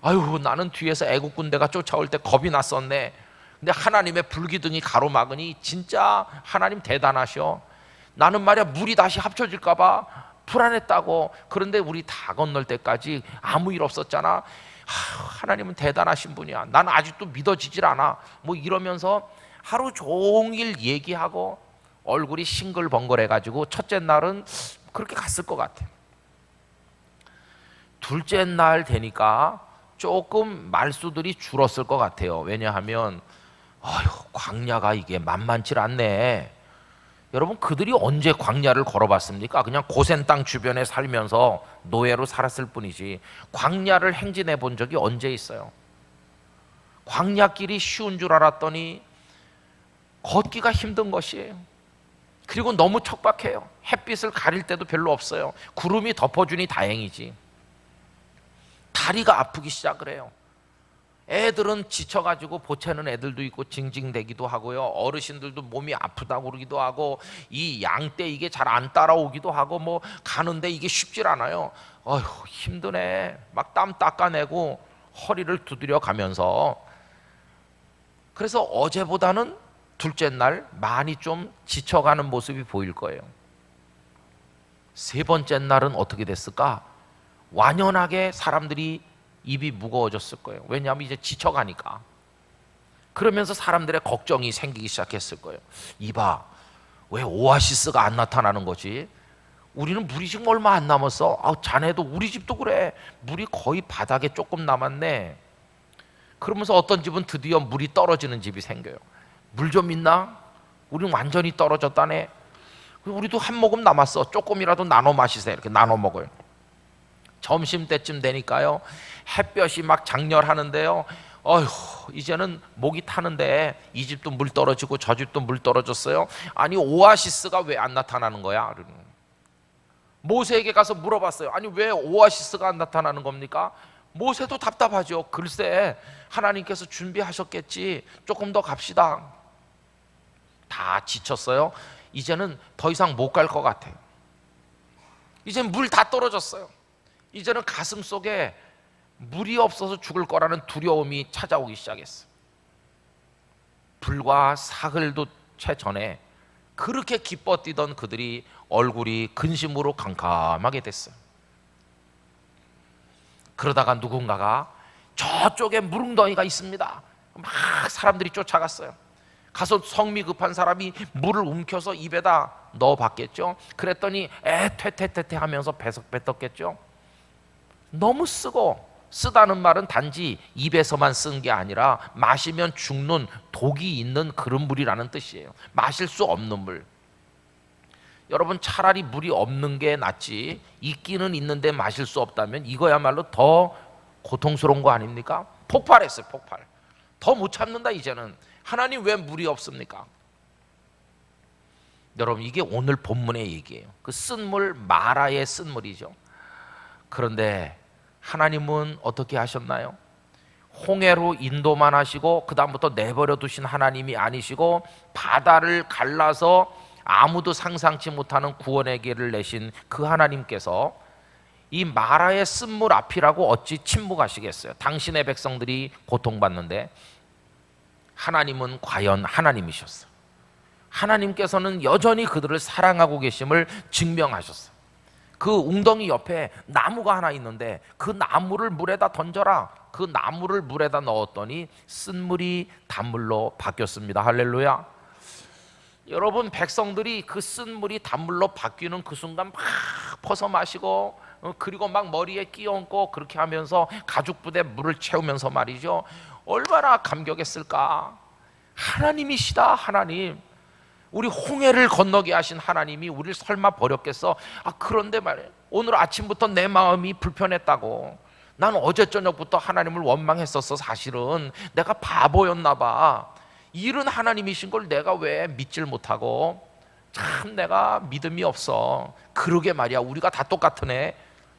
아유, 나는 뒤에서 애국 군대가 쫓아올 때 겁이 났었네. 근데 하나님의 불기둥이 가로막으니 진짜 하나님 대단하셔. 나는 말이야 물이 다시 합쳐질까 봐 불안했다고. 그런데 우리 다 건널 때까지 아무 일 없었잖아. 하나님은 대단하신 분이야. 나는 아직도 믿어지질 않아. 뭐 이러면서 하루 종일 얘기하고 얼굴이 싱글벙글해가지고 첫째 날은 그렇게 갔을 것 같아요. 둘째 날 되니까 조금 말수들이 줄었을 것 같아요. 왜냐하면 광야가 이게 만만치 않네. 여러분 그들이 언제 광야를 걸어봤습니까? 그냥 고센 땅 주변에 살면서 노예로 살았을 뿐이지 광야를 행진해 본 적이 언제 있어요? 광야길이 쉬운 줄 알았더니 걷기가 힘든 것이에요. 그리고 너무 척박해요. 햇빛을 가릴 때도 별로 없어요. 구름이 덮어주니 다행이지. 다리가 아프기 시작을 해요. 애들은 지쳐가지고 보채는 애들도 있고 징징대기도 하고요. 어르신들도 몸이 아프다고 그러기도 하고 이 양떼 이게 잘 안 따라오기도 하고 뭐 가는데 이게 쉽질 않아요. 어휴 힘드네. 막 땀 닦아내고 허리를 두드려 가면서 그래서 어제보다는 둘째 날 많이 좀 지쳐가는 모습이 보일 거예요. 세 번째 날은 어떻게 됐을까? 완연하게 사람들이 입이 무거워졌을 거예요. 왜냐하면 이제 지쳐가니까. 그러면서 사람들의 걱정이 생기기 시작했을 거예요. 이봐, 왜 오아시스가 안 나타나는 거지? 우리는 물이 지금 얼마 안 남았어. 자네도 우리 집도 그래. 물이 거의 바닥에 조금 남았네. 그러면서 어떤 집은 드디어 물이 떨어지는 집이 생겨요. 물 좀 있나? 우린 완전히 떨어졌다네. 우리도 한 모금 남았어. 조금이라도 나눠 마시세요. 이렇게 나눠 먹어요. 점심 때쯤 되니까요. 햇볕이 막 장렬하는데요. 어휴, 이제는 목이 타는데 이 집도 물 떨어지고 저 집도 물 떨어졌어요. 아니 오아시스가 왜 안 나타나는 거야? 모세에게 가서 물어봤어요. 아니 왜 오아시스가 안 나타나는 겁니까? 모세도 답답하죠. 글쎄 하나님께서 준비하셨겠지. 조금 더 갑시다. 다 지쳤어요. 이제는 더 이상 못 갈 것 같아요. 이제 물 다 떨어졌어요. 이제는 가슴 속에 물이 없어서 죽을 거라는 두려움이 찾아오기 시작했어요. 불과 사흘도 채 전에 그렇게 기뻐 뛰던 그들이 얼굴이 근심으로 캄캄하게 됐어요. 그러다가 누군가가 저쪽에 무릉덩이가 있습니다. 막 사람들이 쫓아갔어요. 가서 성미 급한 사람이 물을 움켜서 입에다 넣어봤겠죠. 그랬더니 퇴퇴퇴퇴 하면서 배석 뱉었겠죠. 너무 쓰다는 말은 단지 입에서만 쓴 게 아니라 마시면 죽는 독이 있는 그런 물이라는 뜻이에요. 마실 수 없는 물. 여러분 차라리 물이 없는 게 낫지 있기는 있는데 마실 수 없다면 이거야말로 더 고통스러운 거 아닙니까? 폭발했어요. 폭발. 더 못 참는다 이제는. 하나님 왜 물이 없습니까? 여러분 이게 오늘 본문의 얘기예요. 그 쓴물 마라의 쓴물이죠. 그런데 하나님은 어떻게 하셨나요? 홍해로 인도만 하시고 그 다음부터 내버려 두신 하나님이 아니시고 바다를 갈라서 아무도 상상치 못하는 구원의 길을 내신 그 하나님께서 이 마라의 쓴물 앞이라고 어찌 침묵하시겠어요? 당신의 백성들이 고통받는데 하나님은 과연 하나님이셨어요. 하나님께서는 여전히 그들을 사랑하고 계심을 증명하셨어요. 그 웅덩이 옆에 나무가 하나 있는데 그 나무를 물에다 던져라. 그 나무를 물에다 넣었더니 쓴물이 단물로 바뀌었습니다. 할렐루야. 여러분 백성들이 그 쓴물이 단물로 바뀌는 그 순간 막 퍼서 마시고 그리고 막 머리에 끼얹고 그렇게 하면서 가죽부대에 물을 채우면서 말이죠. 얼마나 감격했을까. 하나님이시다. 하나님. 우리 홍해를 건너게 하신 하나님이 우리를 설마 버렸겠어? 그런데 말이에요. 오늘 아침부터 내 마음이 불편했다고. 난 어제 저녁부터 하나님을 원망했었어. 사실은 내가 바보였나 봐. 이런 하나님이신 걸 내가 왜 믿질 못하고 참 내가 믿음이 없어. 그러게 말이야. 우리가 다 똑같은 애.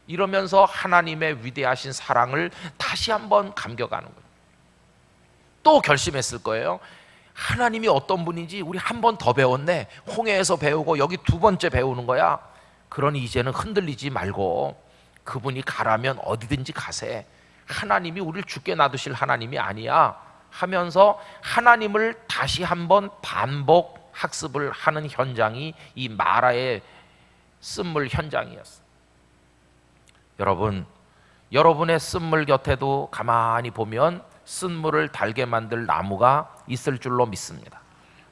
이러면서 하나님의 위대하신 사랑을 다시 한번 감격하는 거예요. 또 결심했을 거예요. 하나님이 어떤 분인지 우리 한 번 더 배웠네. 홍해에서 배우고 여기 두 번째 배우는 거야. 그러니 이제는 흔들리지 말고 그분이 가라면 어디든지 가세. 하나님이 우리를 죽게 놔두실 하나님이 아니야 하면서 하나님을 다시 한번 반복 학습을 하는 현장이 이 마라의 쓴물 현장이었어요. 여러분, 여러분의 쓴물 곁에도 가만히 보면 쓴물을 달게 만들 나무가 있을 줄로 믿습니다.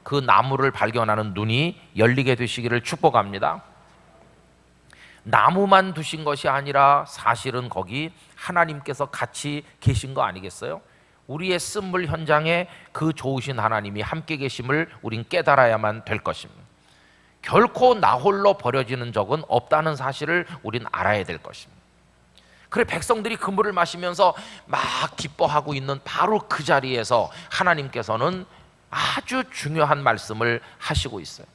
그 나무를 발견하는 눈이 열리게 되시기를 축복합니다. 나무만 두신 것이 아니라 사실은 거기 하나님께서 같이 계신 거 아니겠어요? 우리의 쓴물 현장에 그 좋으신 하나님이 함께 계심을 우린 깨달아야만 될 것입니다. 결코 나 홀로 버려지는 적은 없다는 사실을 우린 알아야 될 것입니다. 그래 백성들이 그 물을 마시면서 막 기뻐하고 있는 바로 그 자리에서 하나님께서는 아주 중요한 말씀을 하시고 있어요.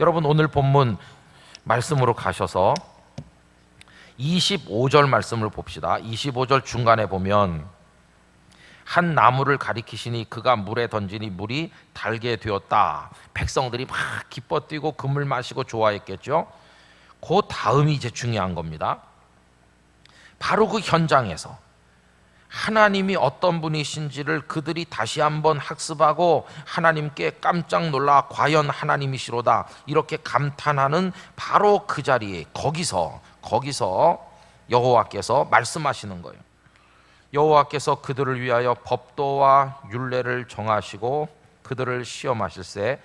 여러분 오늘 본문 말씀으로 가셔서 25절 말씀을 봅시다. 25절 중간에 보면 한 나무를 가리키시니 그가 물에 던지니 물이 달게 되었다. 백성들이 막 기뻐 뛰고 그 물 마시고 좋아했겠죠. 그 다음이 이제 중요한 겁니다. 바로 그 현장에서 하나님이 어떤 분이신지를 그들이 다시 한번 학습하고 하나님께 깜짝 놀라 과연 하나님이시로다 이렇게 감탄하는 바로 그 자리에 거기서 여호와께서 말씀하시는 거예요. 여호와께서 그들을 위하여 법도와 율례를 정하시고 그들을 시험하실세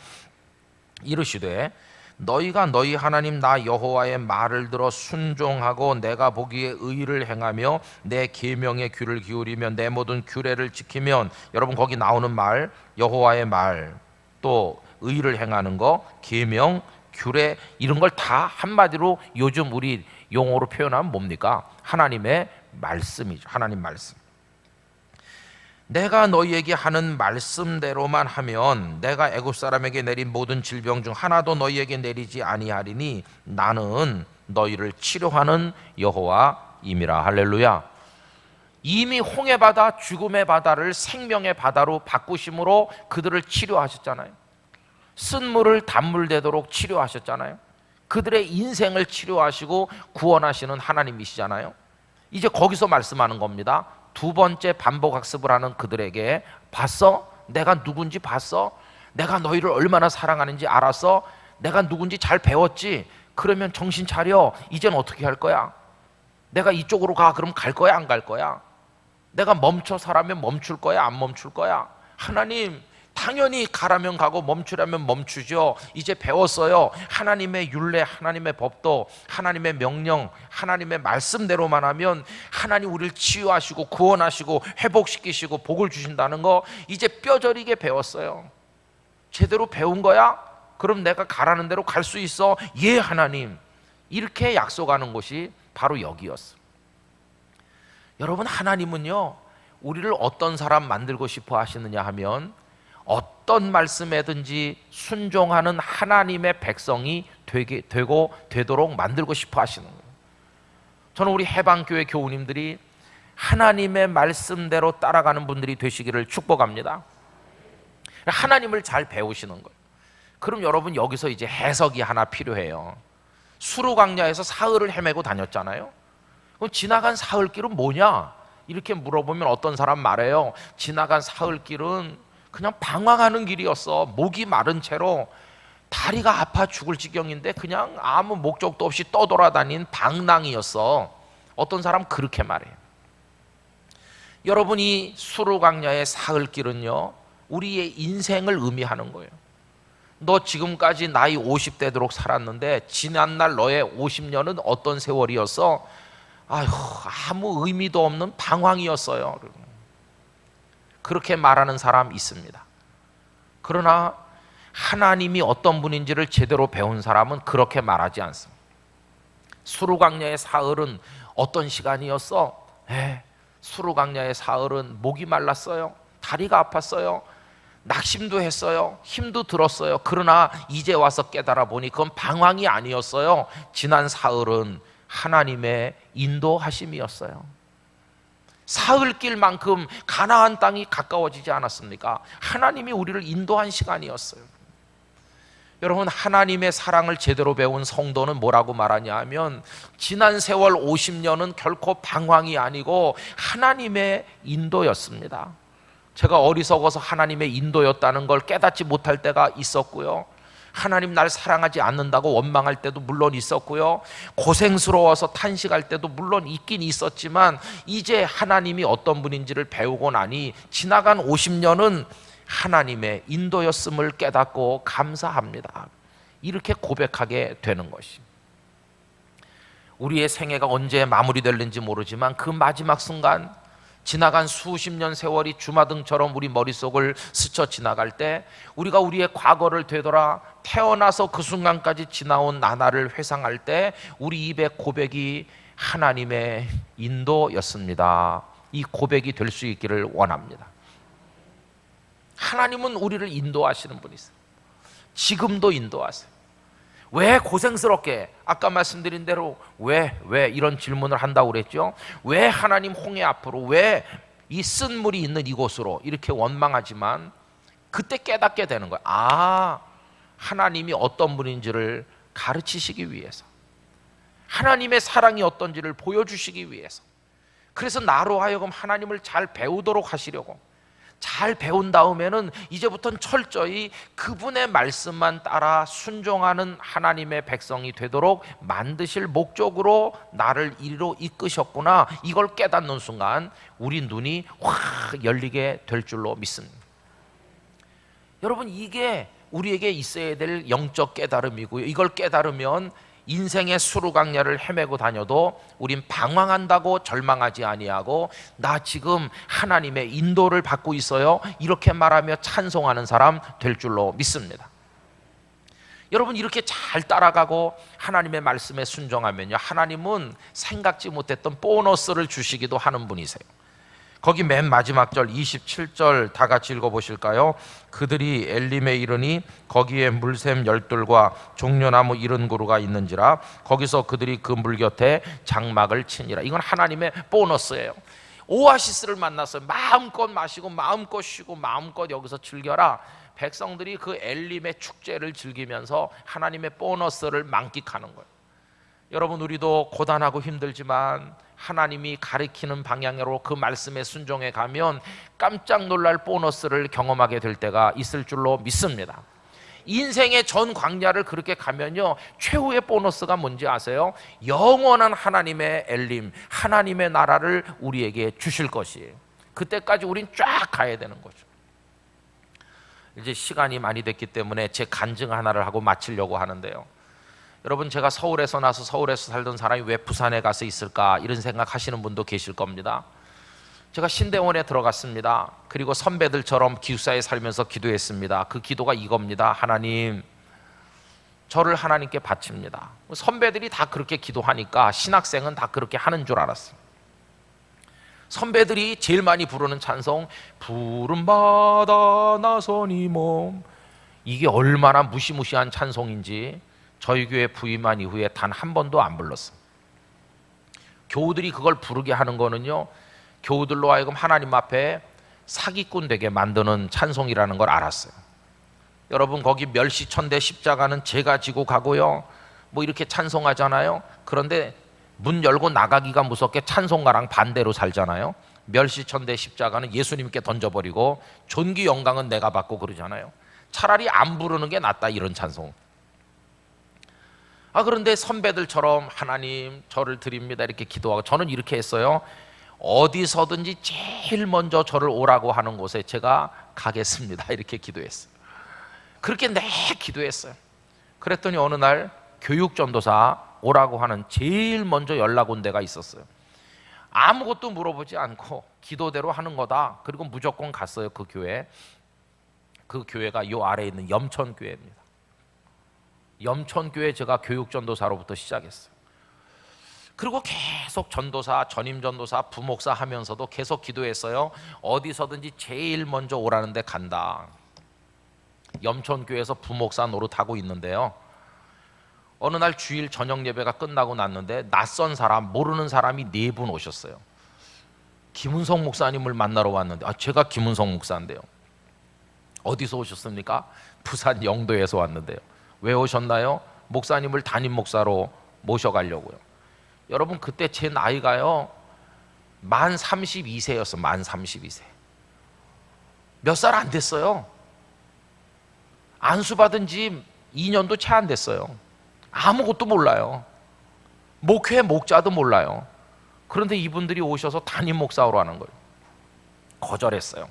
이르시되 너희가 너희 하나님 나 여호와의 말을 들어 순종하고 내가 보기에 의를 행하며 내 계명의 귀를 기울이며 내 모든 규례를 지키면, 여러분 거기 나오는 말 여호와의 말 또 의를 행하는 거 계명 규례 이런 걸 다 한마디로 요즘 우리 용어로 표현하면 뭡니까? 하나님의 말씀이죠. 하나님 말씀. 내가 너희에게 하는 말씀대로만 하면 내가 애굽 사람에게 내린 모든 질병 중 하나도 너희에게 내리지 아니하리니 나는 너희를 치료하는 여호와임이라. 할렐루야. 이미 홍해 바다, 죽음의 바다를 생명의 바다로 바꾸심으로 그들을 치료하셨잖아요. 쓴물을 단물 되도록 치료하셨잖아요. 그들의 인생을 치료하시고 구원하시는 하나님이시잖아요. 이제 거기서 말씀하는 겁니다. 두 번째 반복 학습을 하는 그들에게 봤어? 내가 누군지 봤어? 내가 너희를 얼마나 사랑하는지 알았어? 내가 누군지 잘 배웠지? 그러면 정신 차려. 이젠 어떻게 할 거야? 내가 이쪽으로 가. 그럼 갈 거야? 안 갈 거야? 내가 멈춰 서라면 멈출 거야? 안 멈출 거야? 하나님, 당연히 가라면 가고 멈추라면 멈추죠. 이제 배웠어요. 하나님의 율례, 하나님의 법도, 하나님의 명령, 하나님의 말씀대로만 하면 하나님 우리를 치유하시고 구원하시고 회복시키시고 복을 주신다는 거 이제 뼈저리게 배웠어요. 제대로 배운 거야? 그럼 내가 가라는 대로 갈 수 있어. 예, 하나님. 이렇게 약속하는 곳이 바로 여기였어. 여러분, 하나님은요 우리를 어떤 사람 만들고 싶어 하시느냐 하면 어떤 말씀에든지 순종하는 하나님의 백성이 되도록 만들고 싶어 하시는 거예요. 저는 우리 해방교회 교우님들이 하나님의 말씀대로 따라가는 분들이 되시기를 축복합니다. 하나님을 잘 배우시는 거예요. 그럼 여러분 여기서 이제 해석이 하나 필요해요. 수르광야에서 사흘을 헤매고 다녔잖아요. 그럼 지나간 사흘길은 뭐냐? 이렇게 물어보면 어떤 사람 말해요. 지나간 사흘길은 그냥 방황하는 길이었어. 목이 마른 채로 다리가 아파 죽을 지경인데 그냥 아무 목적도 없이 떠돌아다닌 방랑이었어. 어떤 사람 그렇게 말해요. 여러분, 이 수르광야의 사흘길은요 우리의 인생을 의미하는 거예요. 너 지금까지 나이 50대도록 살았는데 지난날 너의 50년은 어떤 세월이었어? 아휴, 아무 의미도 없는 방황이었어요. 그렇게 말하는 사람 있습니다. 그러나 하나님이 어떤 분인지를 제대로 배운 사람은 그렇게 말하지 않습니다. 수르광야의 사흘은 어떤 시간이었어? 수르광야의 사흘은 목이 말랐어요. 다리가 아팠어요. 낙심도 했어요. 힘도 들었어요. 그러나 이제 와서 깨달아 보니 그건 방황이 아니었어요. 지난 사흘은 하나님의 인도하심이었어요. 사흘길만큼 가나안 땅이 가까워지지 않았습니까? 하나님이 우리를 인도한 시간이었어요. 여러분, 하나님의 사랑을 제대로 배운 성도는 뭐라고 말하냐 하면 지난 세월 50년은 결코 방황이 아니고 하나님의 인도였습니다. 제가 어리석어서 하나님의 인도였다는 걸 깨닫지 못할 때가 있었고요. 하나님 날 사랑하지 않는다고 원망할 때도 물론 있었고요. 고생스러워서 탄식할 때도 물론 있긴 있었지만 이제 하나님이 어떤 분인지를 배우고 나니 지나간 50년은 하나님의 인도였음을 깨닫고 감사합니다. 이렇게 고백하게 되는 것이. 우리의 생애가 언제 마무리될는지 모르지만 그 마지막 순간 지나간 수십 년 세월이 주마등처럼 우리 머릿속을 스쳐 지나갈 때 우리가 우리의 과거를 되돌아 태어나서 그 순간까지 지나온 나날을 회상할 때 우리 입의 고백이 하나님의 인도였습니다. 이 고백이 될 수 있기를 원합니다. 하나님은 우리를 인도하시는 분이세요. 지금도 인도하세요. 왜 고생스럽게, 아까 말씀드린 대로 왜 이런 질문을 한다고 그랬죠? 왜 하나님 홍해 앞으로, 왜 이 쓴물이 있는 이곳으로 이렇게 원망하지만 그때 깨닫게 되는 거예요. 아, 하나님이 어떤 분인지를 가르치시기 위해서, 하나님의 사랑이 어떤지를 보여주시기 위해서, 그래서 나로 하여금 하나님을 잘 배우도록 하시려고, 잘 배운 다음에는 이제부터는 철저히 그분의 말씀만 따라 순종하는 하나님의 백성이 되도록 만드실 목적으로 나를 이리로 이끄셨구나, 이걸 깨닫는 순간 우리 눈이 확 열리게 될 줄로 믿습니다. 여러분, 이게 우리에게 있어야 될 영적 깨달음이고요. 이걸 깨달으면 인생의 수루강야를 헤매고 다녀도 우린 방황한다고 절망하지 아니하고, 나 지금 하나님의 인도를 받고 있어요, 이렇게 말하며 찬송하는 사람 될 줄로 믿습니다. 여러분, 이렇게 잘 따라가고 하나님의 말씀에 순종하면요, 하나님은 생각지 못했던 보너스를 주시기도 하는 분이세요. 거기 맨 마지막 절 27절 다 같이 읽어보실까요? 그들이 엘림에 이르니 거기에 물샘 열둘과 종려나무 70그루가 있는지라 거기서 그들이 그 물 곁에 장막을 치니라. 이건 하나님의 보너스예요. 오아시스를 만났어요. 마음껏 마시고 마음껏 쉬고 마음껏 여기서 즐겨라. 백성들이 그 엘림의 축제를 즐기면서 하나님의 보너스를 만끽하는 거예요. 여러분, 우리도 고단하고 힘들지만 하나님이 가리키는 방향으로 그 말씀에 순종해 가면 깜짝 놀랄 보너스를 경험하게 될 때가 있을 줄로 믿습니다. 인생의 전 광야를 그렇게 가면요, 최후의 보너스가 뭔지 아세요? 영원한 하나님의 엘림, 하나님의 나라를 우리에게 주실 것이에요. 그때까지 우린 쫙 가야 되는 거죠. 이제 시간이 많이 됐기 때문에 제 간증 하나를 하고 마치려고 하는데요, 여러분, 제가 서울에서 나서 서울에서 살던 사람이 왜 부산에 가서 있을까, 이런 생각 하시는 분도 계실 겁니다. 제가 신대원에 들어갔습니다. 그리고 선배들처럼 기숙사에 살면서 기도했습니다. 그 기도가 이겁니다. 하나님, 저를 하나님께 바칩니다. 선배들이 다 그렇게 기도하니까 신학생은 다 그렇게 하는 줄 알았어요. 선배들이 제일 많이 부르는 찬송, 푸른 바다 나서니 몸, 이게 얼마나 무시무시한 찬송인지 저희 교회 부임한 이후에 단 한 번도 안 불렀어요. 교우들이 그걸 부르게 하는 거는요, 교우들로 하여금 하나님 앞에 사기꾼 되게 만드는 찬송이라는 걸 알았어요. 여러분, 거기 멸시천대 십자가는 제가 지고 가고요, 뭐 이렇게 찬송하잖아요. 그런데 문 열고 나가기가 무섭게 찬송가랑 반대로 살잖아요. 멸시천대 십자가는 예수님께 던져버리고 존귀 영광은 내가 받고 그러잖아요. 차라리 안 부르는 게 낫다, 이런 찬송. 그런데 선배들처럼 하나님 저를 드립니다 이렇게 기도하고, 저는 이렇게 했어요. 어디서든지 제일 먼저 저를 오라고 하는 곳에 제가 가겠습니다, 이렇게 기도했어요. 그렇게 내 기도했어요. 그랬더니 어느 날 교육전도사 오라고 하는 제일 먼저 연락 온 데가 있었어요. 아무것도 물어보지 않고 기도대로 하는 거다. 그리고 무조건 갔어요. 그 교회. 그 교회가 요 아래에 있는 염천교회입니다. 염천교회 제가 교육전도사로부터 시작했어요. 그리고 계속 전도사, 전임전도사, 부목사 하면서도 계속 기도했어요. 어디서든지 제일 먼저 오라는 데 간다. 염천교회에서 부목사 노릇하고 있는데요, 어느 날 주일 저녁 예배가 끝나고 났는데 낯선 사람, 모르는 사람이 4분 오셨어요. 김은성 목사님을 만나러 왔는데, 제가 김은성 목사인데요. 어디서 오셨습니까? 부산 영도에서 왔는데요. 왜 오셨나요? 목사님을 담임 목사로 모셔가려고요. 여러분, 그때 제 나이가요 만 32세였어요. 만 32세. 몇 살 안 됐어요. 안수받은 지 2년도 채 안 됐어요. 아무것도 몰라요. 목회 목자도 몰라요. 그런데 이분들이 오셔서 담임 목사로 하는 거예요. 거절했어요.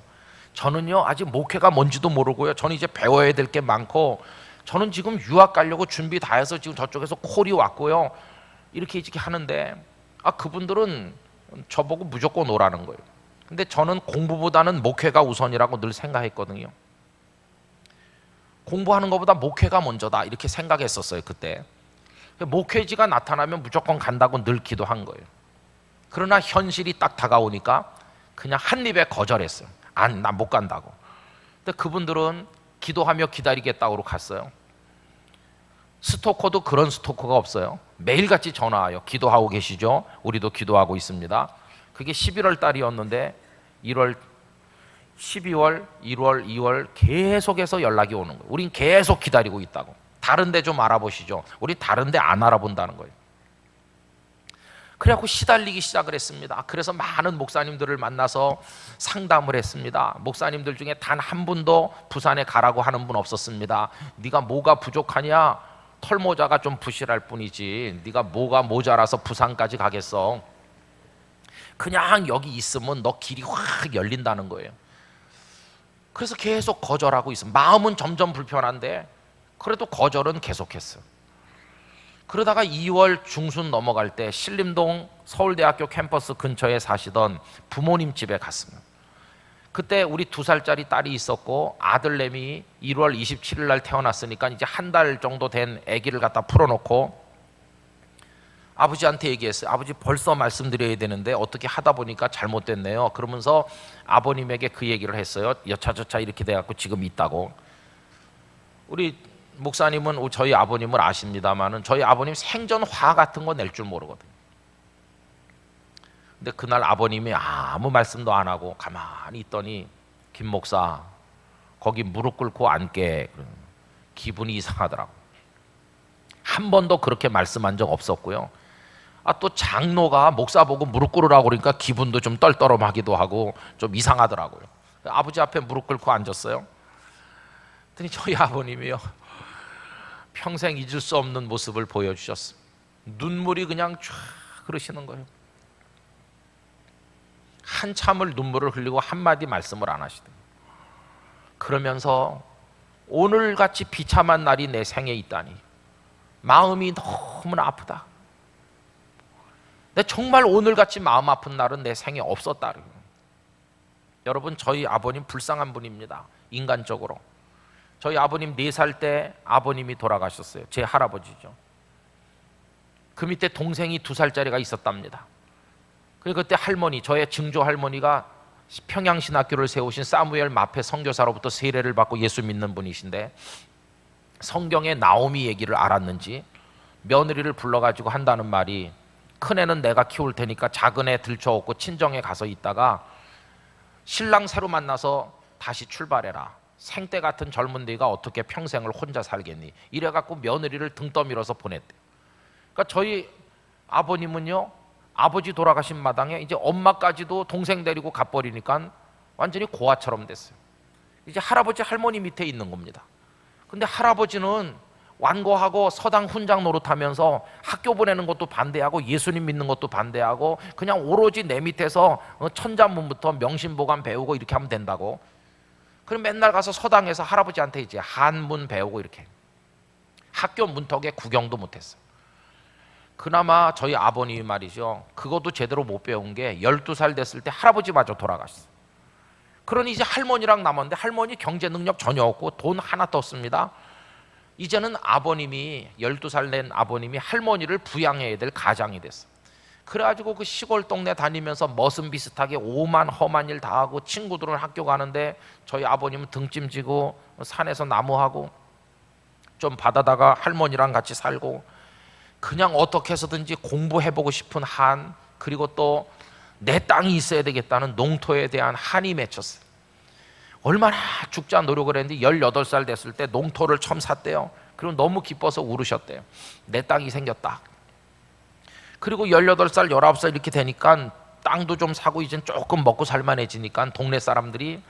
저는요 아직 목회가 뭔지도 모르고요, 저는 이제 배워야 될 게 많고, 저는 지금 유학 가려고 준비 다 해서 지금 저쪽에서 콜이 왔고요, 이렇게 하는데 그분들은 저보고 무조건 오라는 거예요. 근데 저는 공부보다는 목회가 우선이라고 늘 생각했거든요. 공부하는 것보다 목회가 먼저다, 이렇게 생각했었어요. 그때 목회지가 나타나면 무조건 간다고 늘 기도한 거예요. 그러나 현실이 딱 다가오니까 그냥 한 입에 거절했어요. 나 못 간다고. 근데 그분들은 기도하며 기다리겠다고 갔어요. 스토커도 그런 스토커가 없어요. 매일같이 전화 와요. 기도하고 계시죠? 우리도 기도하고 있습니다. 그게 11월 달이었는데 1월, 12월, 1월, 2월 계속해서 연락이 오는 거예요. 우린 계속 기다리고 있다고. 다른 데 좀 알아보시죠. 우리 다른 데 안 알아본다는 거예요. 그래갖고 시달리기 시작을 했습니다. 그래서 많은 목사님들을 만나서 상담을 했습니다. 목사님들 중에 단 한 분도 부산에 가라고 하는 분 없었습니다. 네가 뭐가 부족하냐? 털모자가 좀 부실할 뿐이지 네가 뭐가 모자라서 부산까지 가겠어. 그냥 여기 있으면 너 길이 확 열린다는 거예요. 그래서 계속 거절하고 있어. 마음은 점점 불편한데 그래도 거절은 계속했어. 그러다가 2월 중순 넘어갈 때 신림동 서울대학교 캠퍼스 근처에 사시던 부모님 집에 갔습니다. 그때 우리 2살짜리 딸이 있었고 아들내미 1월 27일 날 태어났으니까 이제 한 달 정도 된 아기를 갖다 풀어놓고 아버지한테 얘기했어요. 아버지 벌써 말씀드려야 되는데 어떻게 하다 보니까 잘못됐네요. 그러면서 아버님에게 그 얘기를 했어요. 여차저차 이렇게 돼갖고 지금 있다고. 우리 목사님은 저희 아버님을 아십니다만은 저희 아버님 생전 화 같은 거 낼 줄 모르거든요. 근데 그날 아버님이 아무 말씀도 안 하고 가만히 있더니 김 목사 거기 무릎 꿇고 앉게. 기분이 이상하더라고. 한 번도 그렇게 말씀한 적 없었고요. 또 장로가 목사 보고 무릎 꿇으라고 그러니까 기분도 좀 떨떠름하기도 하고 좀 이상하더라고요. 아버지 앞에 무릎 꿇고 앉았어요. 그랬더니 저희 아버님이요, 평생 잊을 수 없는 모습을 보여주셨어요. 눈물이 그냥 쫙 흐르시는 거예요. 한참을 눈물을 흘리고 한마디 말씀을 안 하시더니 그러면서 오늘같이 비참한 날이 내 생에 있다니 마음이 너무나 아프다. 근데 정말 오늘같이 마음 아픈 날은 내 생에 없었다. 여러분, 저희 아버님 불쌍한 분입니다. 인간적으로. 저희 아버님 4살 때 아버님이 돌아가셨어요. 제 할아버지죠. 그 밑에 동생이 2살짜리가 있었답니다. 그리고 그때 할머니, 저의 증조 할머니가 평양신학교를 세우신 사무엘 마페 선교사로부터 세례를 받고 예수 믿는 분이신데 성경의 나오미 얘기를 알았는지 며느리를 불러가지고 한다는 말이 큰애는 내가 키울 테니까 작은애 들쳐업고 친정에 가서 있다가 신랑 새로 만나서 다시 출발해라. 생때 같은 젊은 네가 어떻게 평생을 혼자 살겠니? 이래갖고 며느리를 등 떠밀어서 보냈대. 그러니까 저희 아버님은요, 아버지 돌아가신 마당에 이제 엄마까지도 동생 데리고 가버리니까 완전히 고아처럼 됐어요. 이제 할아버지 할머니 밑에 있는 겁니다. 근데 할아버지는 완고하고 서당 훈장 노릇하면서 학교 보내는 것도 반대하고 예수님 믿는 것도 반대하고 그냥 오로지 내 밑에서 천자문부터 명심보감 배우고 이렇게 하면 된다고. 그럼 맨날 가서 서당에서 할아버지한테 이제 한문 배우고 이렇게 학교 문턱에 구경도 못했어요. 그나마 저희 아버님이 말이죠, 그것도 제대로 못 배운 게 12살 됐을 때 할아버지마저 돌아가셨어요. 그러니 이제 할머니랑 남았는데 할머니 경제 능력 전혀 없고 돈 하나도 없습니다. 이제는 아버님이 12살 된 아버님이 할머니를 부양해야 될 가장이 됐어요. 그래가지고 그 시골 동네 다니면서 머슴 비슷하게 오만 험한 일 다 하고 친구들은 학교 가는데 저희 아버님은 등짐지고 산에서 나무하고 좀 바다다가 할머니랑 같이 살고 그냥 어떻게 해서든지 공부해보고 싶은 한, 그리고 또 내 땅이 있어야 되겠다는 농토에 대한 한이 맺혔어요. 얼마나 죽자 노력을 했는데 18살 됐을 때 농토를 처음 샀대요. 그리고 너무 기뻐서 울으셨대요. 내 땅이 생겼다. 그리고 18살, 19살 이렇게 되니까 땅도 좀 사고 이젠 조금 먹고 살만해지니까 동네 사람들이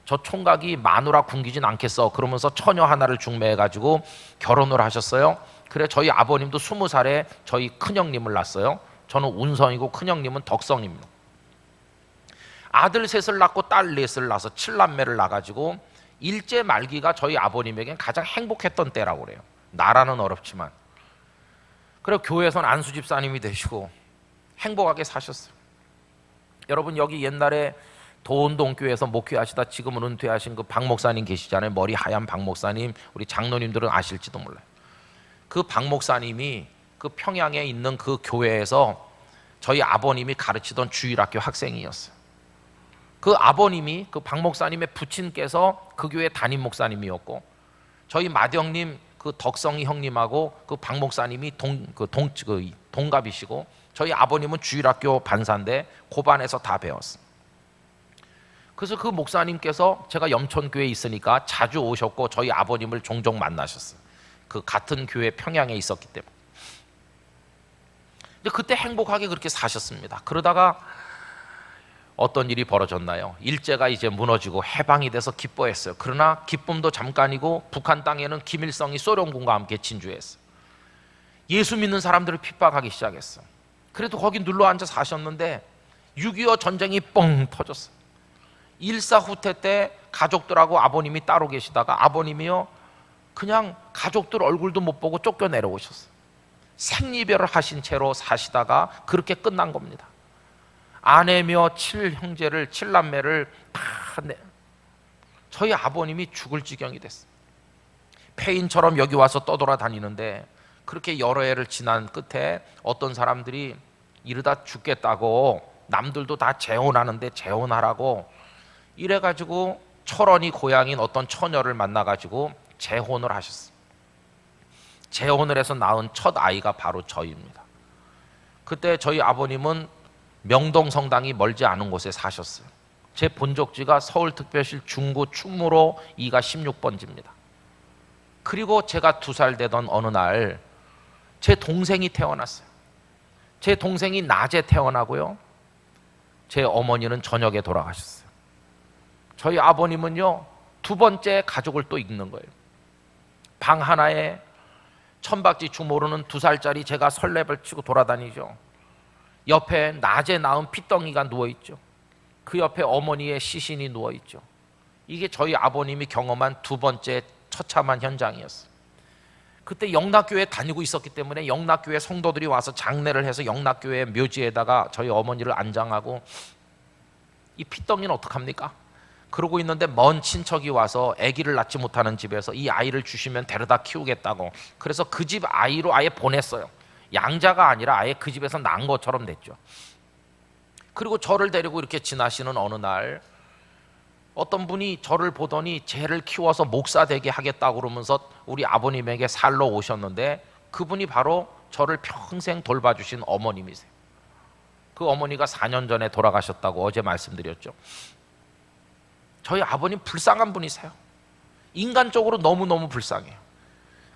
저 총각이 마누라 굶기진 않겠어 그러면서 처녀 하나를 중매해가지고 결혼을 하셨어요. 그래 저희 아버님도 20살에 저희 큰형님을 낳았어요. 저는 운성이고 큰형님은 덕성입니다. 아들 셋을 낳고 딸 넷을 낳아서 7남매를 낳아가지고 일제 말기가 저희 아버님에겐 가장 행복했던 때라고 그래요. 나라는 어렵지만. 그리고 교회에서는 안수 집사님이 되시고 행복하게 사셨어요. 여러분, 여기 옛날에 도원동교회에서 목회하시다 지금은 은퇴하신 그 박 목사님 계시잖아요. 머리 하얀 박 목사님. 우리 장로님들은 아실지도 몰라요. 그 박 목사님이 그 평양에 있는 그 교회에서 저희 아버님이 가르치던 주일학교 학생이었어요. 그 아버님이, 그 박 목사님의 부친께서 그 교회 담임 목사님이었고 저희 맏형님 그 덕성이 형님하고 그 박 목사님이 동갑이시고 저희 아버님은 주일학교 반사인데 고반에서 다 배웠어요. 그래서 그 목사님께서 제가 염천교회에 있으니까 자주 오셨고 저희 아버님을 종종 만나셨어요. 그 같은 교회 평양에 있었기 때문에. 근데 그때 행복하게 그렇게 사셨습니다. 그러다가 어떤 일이 벌어졌나요? 일제가 이제 무너지고 해방이 돼서 기뻐했어요. 그러나 기쁨도 잠깐이고 북한 땅에는 김일성이 소련군과 함께 진주했어요. 예수 믿는 사람들을 핍박하기 시작했어요. 그래도 거기 눌러앉아 사셨는데 6.25 전쟁이 뻥 터졌어요. 일사후퇴 때 가족들하고 아버님이 따로 계시다가 아버님이요 그냥 가족들 얼굴도 못 보고 쫓겨내려오셨어요. 생이별을 하신 채로 사시다가 그렇게 끝난 겁니다. 아내며 7형제를 7남매를 다 저희 아버님이 죽을 지경이 됐어요. 폐인처럼 여기 와서 떠돌아다니는데 그렇게 여러 해를 지난 끝에 어떤 사람들이 이러다 죽겠다고 남들도 다 재혼하는데 재혼하라고 이래가지고 철원이 고향인 어떤 처녀를 만나가지고 재혼을 하셨어요. 재혼을 해서 낳은 첫 아이가 바로 저입니다. 그때 저희 아버님은 명동성당이 멀지 않은 곳에 사셨어요. 제 본적지가 서울특별시 중구 충무로 2가 16번지입니다. 그리고 제가 2살 되던 어느 날 제 동생이 태어났어요. 제 동생이 낮에 태어나고요. 제 어머니는 저녁에 돌아가셨어요. 저희 아버님은요 2번째 가족을 또 잇는 거예요. 방 하나에 천박지축 모르는 2살짜리 제가 설레발 치고 돌아다니죠. 옆에 낮에 낳은 핏덩이가 누워있죠. 그 옆에 어머니의 시신이 누워있죠. 이게 저희 아버님이 경험한 2번째 처참한 현장이었어요. 그때 영락교회 다니고 있었기 때문에 영락교회 성도들이 와서 장례를 해서 영락교회 묘지에다가 저희 어머니를 안장하고 이 핏덩이는 어떡합니까? 그러고 있는데 먼 친척이 와서 아기를 낳지 못하는 집에서 이 아이를 주시면 데려다 키우겠다고 그래서 그 집 아이로 아예 보냈어요. 양자가 아니라 아예 그 집에서 난 것처럼 됐죠. 그리고 저를 데리고 이렇게 지나시는 어느 날 어떤 분이 저를 보더니 쟤를 키워서 목사 되게 하겠다고 그러면서 우리 아버님에게 살러 오셨는데 그분이 바로 저를 평생 돌봐주신 어머님이세요. 그 어머니가 4년 전에 돌아가셨다고 어제 말씀드렸죠. 저희 아버님 불쌍한 분이세요. 인간적으로 너무너무 불쌍해요.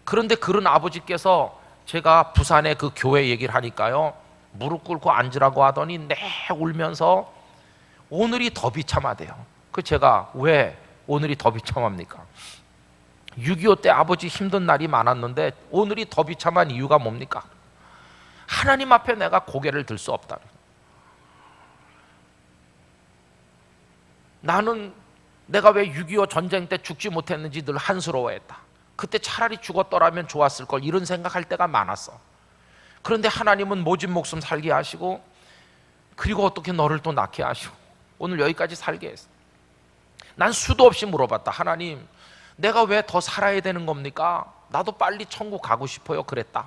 그런데 그런 아버지께서 제가 부산의 그 교회 얘기를 하니까요 무릎 꿇고 앉으라고 하더니 내 울면서 오늘이 더 비참하대요. 그 제가 왜 오늘이 더 비참합니까? 6.25 때 아버지 힘든 날이 많았는데 오늘이 더 비참한 이유가 뭡니까? 하나님 앞에 내가 고개를 들 수 없다. 나는 내가 왜 6.25 전쟁 때 죽지 못했는지 늘 한스러워했다. 그때 차라리 죽었더라면 좋았을 걸 이런 생각할 때가 많았어. 그런데 하나님은 모진 목숨 살게 하시고 그리고 어떻게 너를 또 낳게 하시고 오늘 여기까지 살게 했어. 난 수도 없이 물어봤다. 하나님 내가 왜 더 살아야 되는 겁니까? 나도 빨리 천국 가고 싶어요 그랬다.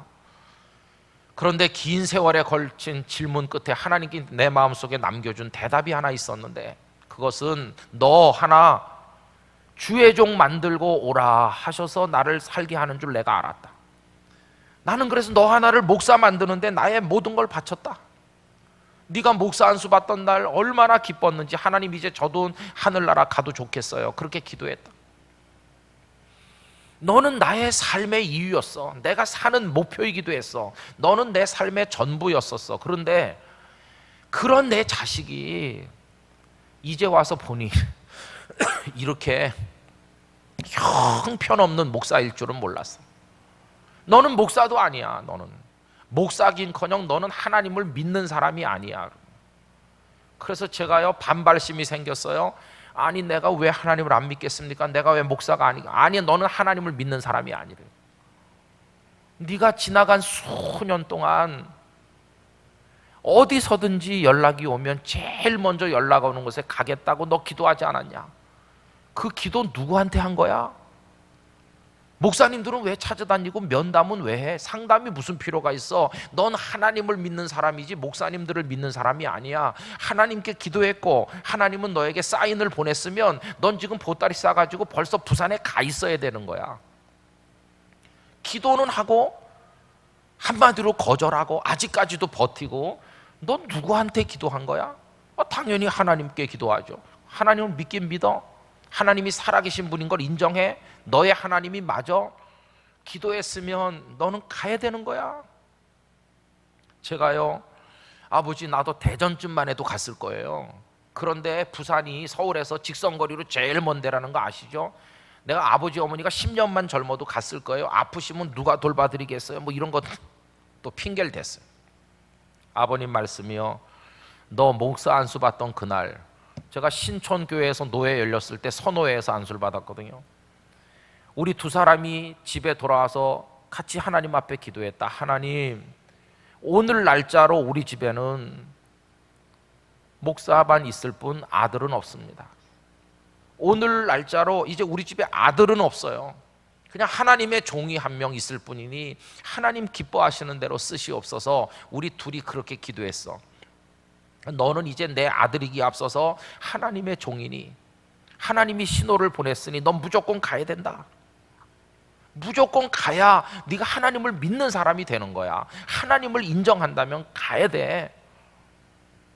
그런데 긴 세월에 걸친 질문 끝에 하나님께 내 마음속에 남겨준 대답이 하나 있었는데 그것은 너 하나 주의 종 만들고 오라 하셔서 나를 살게 하는 줄 내가 알았다. 나는 그래서 너 하나를 목사 만드는데 나의 모든 걸 바쳤다. 네가 목사 안수 받던 날 얼마나 기뻤는지 하나님 이제 저도 하늘나라 가도 좋겠어요. 그렇게 기도했다. 너는 나의 삶의 이유였어. 내가 사는 목표이기도 했어. 너는 내 삶의 전부였었어. 그런데 그런 내 자식이 이제 와서 보니 이렇게 형편없는 목사일 줄은 몰랐어. 너는 목사도 아니야. 너는 목사긴커녕 너는 하나님을 믿는 사람이 아니야. 그래서 제가요 반발심이 생겼어요. 아니 내가 왜 하나님을 안 믿겠습니까? 내가 왜 목사가 아니가? 아니 너는 하나님을 믿는 사람이 아니래. 네가 지나간 수년 동안 어디서든지 연락이 오면 제일 먼저 연락 오는 곳에 가겠다고 너 기도하지 않았냐? 그 기도 누구한테 한 거야? 목사님들은 왜 찾아다니고 면담은 왜 해? 상담이 무슨 필요가 있어? 넌 하나님을 믿는 사람이지 목사님들을 믿는 사람이 아니야. 하나님께 기도했고 하나님은 너에게 사인을 보냈으면 넌 지금 보따리 싸가지고 벌써 부산에 가 있어야 되는 거야. 기도는 하고 한마디로 거절하고 아직까지도 버티고 넌 누구한테 기도한 거야? 당연히 하나님께 기도하죠. 하나님을 믿긴 믿어? 하나님이 살아계신 분인 걸 인정해? 너의 하나님이 맞아? 기도했으면 너는 가야 되는 거야. 제가요, 아버지 나도 대전쯤만 해도 갔을 거예요. 그런데 부산이 서울에서 직선거리로 제일 먼 데라는 거 아시죠? 내가 아버지 어머니가 10년만 젊어도 갔을 거예요. 아프시면 누가 돌봐드리겠어요? 뭐 이런 것도 또 핑계를 댔어요. 아버님 말씀이요, 너 목사 안수 받던 그날 제가 신촌교회에서 노회 열렸을 때 선호회에서 안수를 받았거든요. 우리 두 사람이 집에 돌아와서 같이 하나님 앞에 기도했다. 하나님, 오늘 날짜로 우리 집에는 목사만 있을 뿐 아들은 없습니다. 오늘 날짜로 이제 우리 집에 아들은 없어요. 그냥 하나님의 종이 한 명 있을 뿐이니 하나님 기뻐하시는 대로 쓰시옵소서. 우리 둘이 그렇게 기도했어. 너는 이제 내 아들이기에 앞서서 하나님의 종이니 하나님이 신호를 보냈으니 넌 무조건 가야 된다. 무조건 가야 네가 하나님을 믿는 사람이 되는 거야. 하나님을 인정한다면 가야 돼.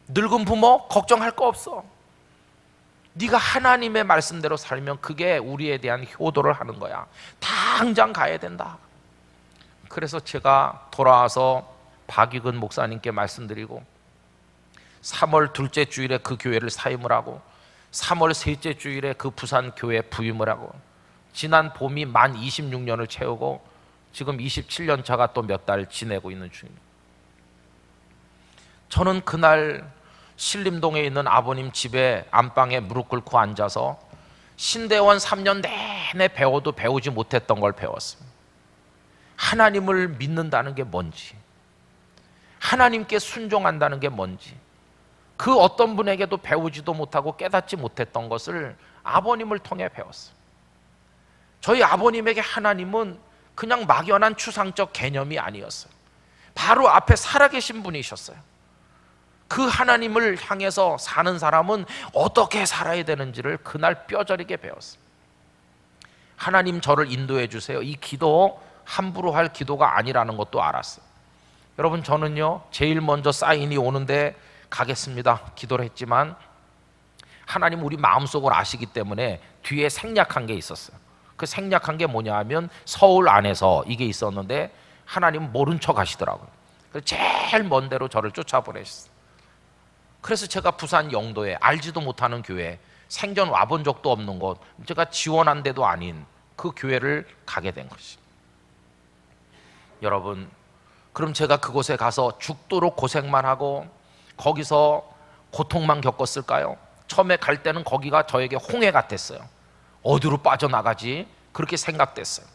늙은 부모 걱정할 거 없어. 네가 하나님의 말씀대로 살면 그게 우리에 대한 효도를 하는 거야. 당장 가야 된다. 그래서 제가 돌아와서 박익은 목사님께 말씀드리고 3월 둘째 주일에 그 교회를 사임을 하고 3월 셋째 주일에 그 부산 교회 부임을 하고 지난 봄이 만 26년을 채우고 지금 27년 차가 또 몇 달 지내고 있는 중입니다. 저는 그날 신림동에 있는 아버님 집에 안방에 무릎 꿇고 앉아서 신대원 3년 내내 배워도 배우지 못했던 걸 배웠습니다. 하나님을 믿는다는 게 뭔지, 하나님께 순종한다는 게 뭔지, 그 어떤 분에게도 배우지도 못하고 깨닫지 못했던 것을 아버님을 통해 배웠어요. 저희 아버님에게 하나님은 그냥 막연한 추상적 개념이 아니었어요. 바로 앞에 살아계신 분이셨어요. 그 하나님을 향해서 사는 사람은 어떻게 살아야 되는지를 그날 뼈저리게 배웠어요. 하나님 저를 인도해 주세요. 이 기도 함부로 할 기도가 아니라는 것도 알았어요. 여러분, 저는요 제일 먼저 사인이 오는데 가겠습니다 기도를 했지만 하나님 우리 마음속을 아시기 때문에 뒤에 생략한 게 있었어요. 그 생략한 게 뭐냐 하면 서울 안에서 이게 있었는데 하나님 모른 척 하시더라고요. 그래서 제일 먼 데로 저를 쫓아보내셨어요. 그래서 제가 부산 영도에 알지도 못하는 교회, 생전 와본 적도 없는 곳, 제가 지원한 데도 아닌 그 교회를 가게 된 것이. 여러분, 그럼 제가 그곳에 가서 죽도록 고생만 하고 거기서 고통만 겪었을까요? 처음에 갈 때는 거기가 저에게 홍해 같았어요. 어디로 빠져나가지? 그렇게 생각됐어요.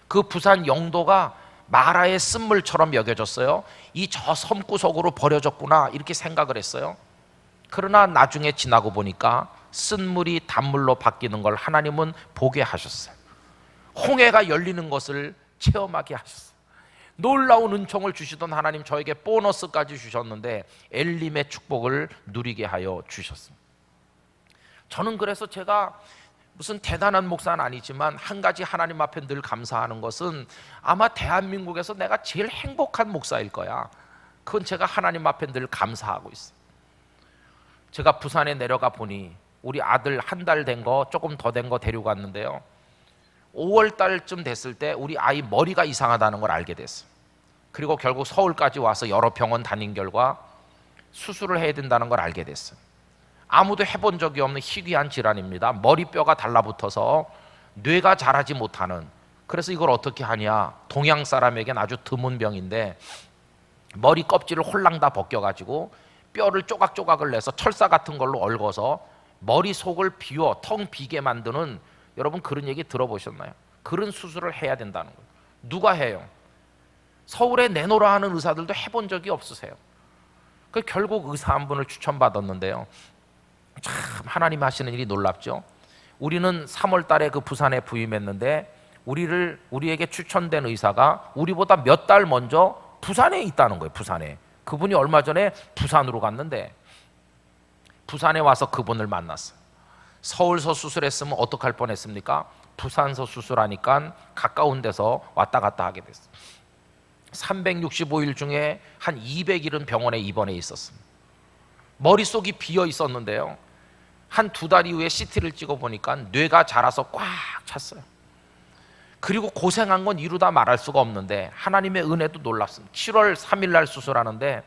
그 부산 영도가 마라의 쓴물처럼 여겨졌어요. 이 저 섬구석으로 버려졌구나 이렇게 생각을 했어요. 그러나 나중에 지나고 보니까 쓴물이 단물로 바뀌는 걸 하나님은 보게 하셨어요. 홍해가 열리는 것을 체험하게 하셨어요. 놀라운 은총을 주시던 하나님 저에게 보너스까지 주셨는데 엘림의 축복을 누리게 하여 주셨습니다. 저는 그래서 제가 무슨 대단한 목사는 아니지만 한 가지 하나님 앞에 늘 감사하는 것은 아마 대한민국에서 내가 제일 행복한 목사일 거야. 그건 제가 하나님 앞에 늘 감사하고 있어요. 제가 부산에 내려가 보니 우리 아들 한 달 된 거 조금 더 된 거 데리고 갔는데요, 5월 달쯤 됐을 때 우리 아이 머리가 이상하다는 걸 알게 됐어요. 그리고 결국 서울까지 와서 여러 병원 다닌 결과 수술을 해야 된다는 걸 알게 됐어요. 아무도 해본 적이 없는 희귀한 질환입니다. 머리뼈가 달라붙어서 뇌가 자라지 못하는, 그래서 이걸 어떻게 하냐, 동양 사람에겐 아주 드문 병인데 머리 껍질을 홀랑 다 벗겨가지고 뼈를 조각조각을 내서 철사 같은 걸로 얽어서 머리 속을 비워 텅 비게 만드는, 여러분 그런 얘기 들어보셨나요? 그런 수술을 해야 된다는 거예요. 누가 해요? 서울에 내놓으라 하는 의사들도 해본 적이 없으세요. 그 결국 의사 한 분을 추천받았는데요, 참 하나님 하시는 일이 놀랍죠. 우리는 3월 달에 그 부산에 부임했는데 우리에게 추천된 의사가 우리보다 몇 달 먼저 부산에 있다는 거예요. 부산에. 그분이 얼마 전에 부산으로 갔는데 부산에 와서 그분을 만났어요. 서울서 수술했으면 어떡할 뻔했습니까? 부산서 수술하니까 가까운 데서 왔다 갔다 하게 됐어요. 365일 중에 한 200일은 병원에 입원해 있었습니다. 머릿속이 비어 있었는데요, 한 2달 이후에 CT를 찍어보니까 뇌가 자라서 꽉 찼어요. 그리고 고생한 건 이루다 말할 수가 없는데 하나님의 은혜도 놀랍습니다. 7월 3일 날 수술하는데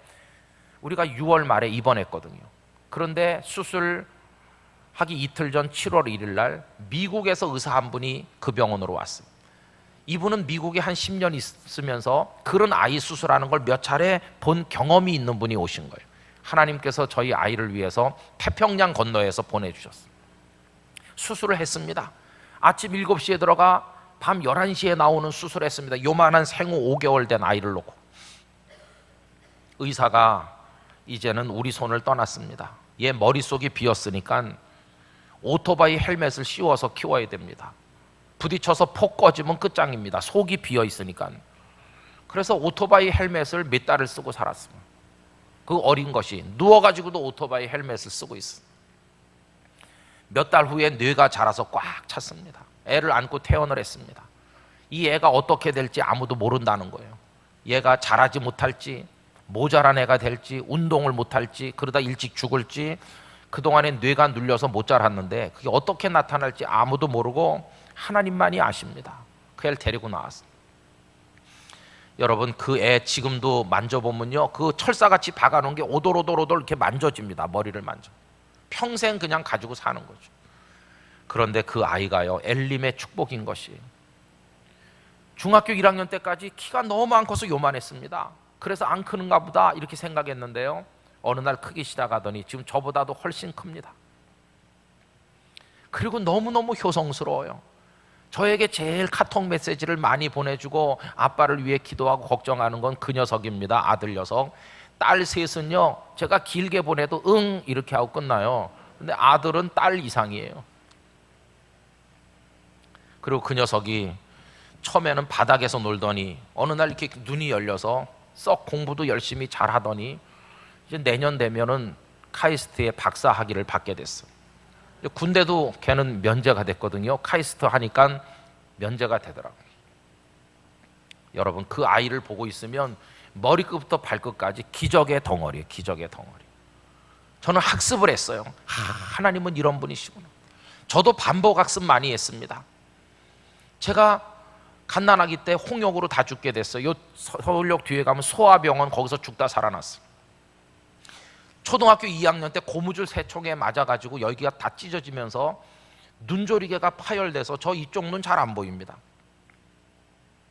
우리가 6월 말에 입원했거든요. 그런데 수술하기 이틀 전 7월 1일 날 미국에서 의사 한 분이 그 병원으로 왔어요. 이분은 미국에 한 10년 있으면서 그런 아이 수술하는 걸 몇 차례 본 경험이 있는 분이 오신 거예요. 하나님께서 저희 아이를 위해서 태평양 건너에서 보내주셨어요. 수술을 했습니다. 아침 7시에 들어가 밤 11시에 나오는 수술을 했습니다. 요만한 생후 5개월 된 아이를 놓고. 의사가 이제는 우리 손을 떠났습니다. 얘 머릿속이 비었으니까 오토바이 헬멧을 씌워서 키워야 됩니다. 부딪혀서 폭 꺼지면 끝장입니다. 속이 비어 있으니까. 그래서 오토바이 헬멧을 몇 달을 쓰고 살았습니다. 그 어린 것이 누워가지고도 오토바이 헬멧을 쓰고 있어. 몇 달 후에 뇌가 자라서 꽉 찼습니다. 애를 안고 퇴원을 했습니다. 이 애가 어떻게 될지 아무도 모른다는 거예요. 얘가 자라지 못할지, 모자란 애가 될지, 운동을 못할지, 그러다 일찍 죽을지. 그동안에 뇌가 눌려서 못 자랐는데 그게 어떻게 나타날지 아무도 모르고 하나님만이 아십니다. 그 애를 데리고 나왔어요. 여러분, 그 애 지금도 만져보면요, 그 철사같이 박아놓은 게 오돌오돌오돌 이렇게 만져집니다. 머리를 만져. 평생 그냥 가지고 사는 거죠. 그런데 그 아이가요, 엘림의 축복인 것이, 중학교 1학년 때까지 키가 너무 안 커서 요만했습니다. 그래서 안 크는가 보다 이렇게 생각했는데요, 어느 날 크기 시작하더니 지금 저보다도 훨씬 큽니다. 그리고 너무너무 효성스러워요. 저에게 제일 카톡 메시지를 많이 보내주고 아빠를 위해 기도하고 걱정하는 건 그 녀석입니다. 아들 녀석. 딸 셋은요, 제가 길게 보내도 응 이렇게 하고 끝나요. 근데 아들은 딸 이상이에요. 그리고 그 녀석이 처음에는 바닥에서 놀더니 어느 날 이렇게 눈이 열려서 썩 공부도 열심히 잘하더니 이제 내년 되면은 카이스트에 박사 학위를 받게 됐어. 군대도 걔는 면제가 됐거든요. 카이스트 하니까 면제가 되더라고요. 여러분, 그 아이를 보고 있으면 머리끝부터 발끝까지 기적의 덩어리예요. 기적의 덩어리. 저는 학습을 했어요. 하나님은 이런 분이시구나. 저도 반복 학습 많이 했습니다. 제가 갓난아기 때 홍역으로 다 죽게 됐어요. 서울역 뒤에 가면 소아병원, 거기서 죽다 살아났어요. 초등학교 2학년 때 고무줄 3총에 맞아가지고 여기가 다 찢어지면서 눈조리개가 파열돼서 저 이쪽 눈 잘 안 보입니다.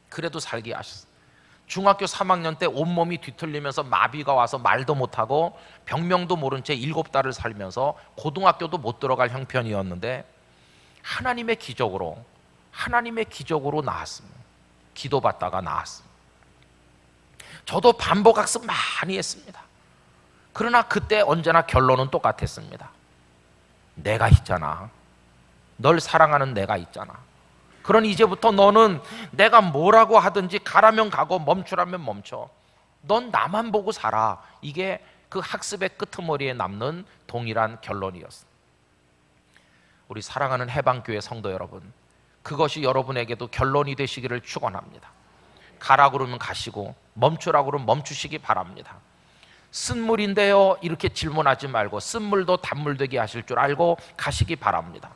그래도 살게 하셨어요. 중학교 3학년 때 온몸이 뒤틀리면서 마비가 와서 말도 못하고 병명도 모른 채 7달을 살면서 고등학교도 못 들어갈 형편이었는데 하나님의 기적으로 나았습니다. 기도받다가 나았습니다. 저도 반복학습 많이 했습니다. 그러나 그때 언제나 결론은 똑같았습니다. 내가 있잖아. 널 사랑하는 내가 있잖아. 그러니 이제부터 너는 내가 뭐라고 하든지 가라면 가고 멈추라면 멈춰. 넌 나만 보고 살아. 이게 그 학습의 끄트머리에 남는 동일한 결론이었습니다. 우리 사랑하는 해방교회 성도 여러분, 그것이 여러분에게도 결론이 되시기를 축원합니다. 가라 그러면 가시고 멈추라 그러면 멈추시기 바랍니다. 쓴물인데요 이렇게 질문하지 말고 쓴물도 단물 되게 하실 줄 알고 가시기 바랍니다.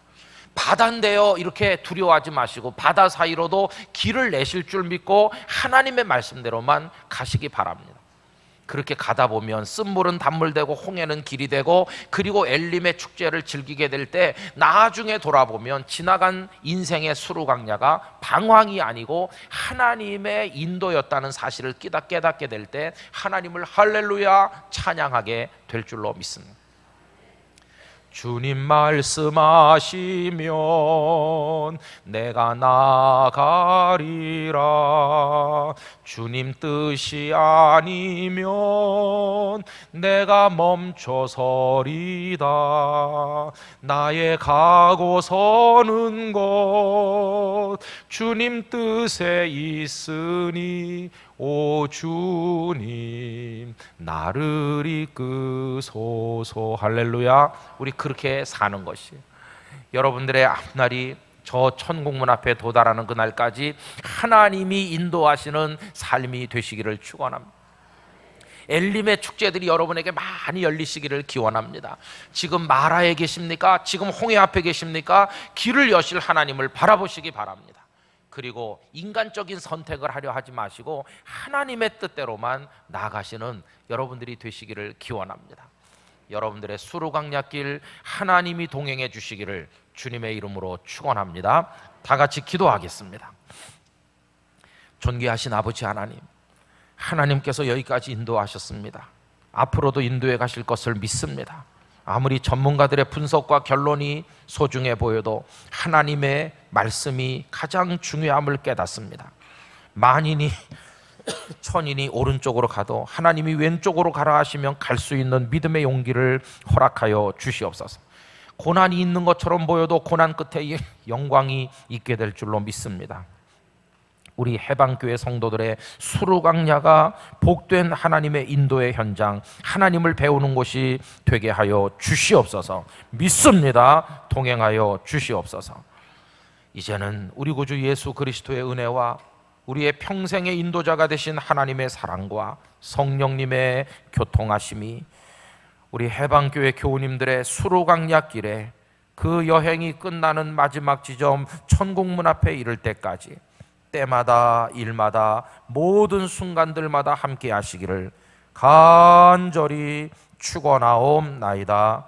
바다인데요 이렇게 두려워하지 마시고 바다 사이로도 길을 내실 줄 믿고 하나님의 말씀대로만 가시기 바랍니다. 그렇게 가다 보면 쓴물은 단물 되고 홍해는 길이 되고 그리고 엘림의 축제를 즐기게 될 때 나중에 돌아보면 지나간 인생의 수루 강야가 방황이 아니고 하나님의 인도였다는 사실을 깨닫게 될 때 하나님을 할렐루야 찬양하게 될 줄로 믿습니다. 주님 말씀하시면 내가 나가리라. 주님 뜻이 아니면 내가 멈춰서리다. 나의 가고 서는 곳 주님 뜻에 있으니 오 주님 나를 이끄소서. 할렐루야. 우리 그렇게 사는 것이 여러분들의 앞날이 저 천국문 앞에 도달하는 그날까지 하나님이 인도하시는 삶이 되시기를 축원합니다. 엘림의 축제들이 여러분에게 많이 열리시기를 기원합니다. 지금 마라에 계십니까? 지금 홍해 앞에 계십니까? 길을 여실 하나님을 바라보시기 바랍니다. 그리고 인간적인 선택을 하려 하지 마시고 하나님의 뜻대로만 나아가시는 여러분들이 되시기를 기원합니다. 여러분들의 수르광야길 하나님이 동행해 주시기를 주님의 이름으로 축원합니다. 다 같이 기도하겠습니다. 존귀하신 아버지 하나님, 하나님께서 여기까지 인도하셨습니다. 앞으로도 인도해 가실 것을 믿습니다. 아무리 전문가들의 분석과 결론이 소중해 보여도 하나님의 말씀이 가장 중요함을 깨닫습니다. 만인이 천인이 오른쪽으로 가도 하나님이 왼쪽으로 가라 하시면 갈 수 있는 믿음의 용기를 허락하여 주시옵소서. 고난이 있는 것처럼 보여도 고난 끝에 영광이 있게 될 줄로 믿습니다. 우리 해방교회 성도들의 수르광야가 복된 하나님의 인도의 현장, 하나님을 배우는 곳이 되게 하여 주시옵소서. 믿습니다. 동행하여 주시옵소서. 이제는 우리 구주 예수 그리스도의 은혜와 우리의 평생의 인도자가 되신 하나님의 사랑과 성령님의 교통하심이 우리 해방교회 교우님들의 수르광야길에 그 여행이 끝나는 마지막 지점 천국문 앞에 이를 때까지 때마다 일마다 모든 순간들마다 함께 하시기를 간절히 축원하옵나이다.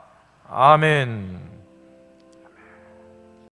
아멘.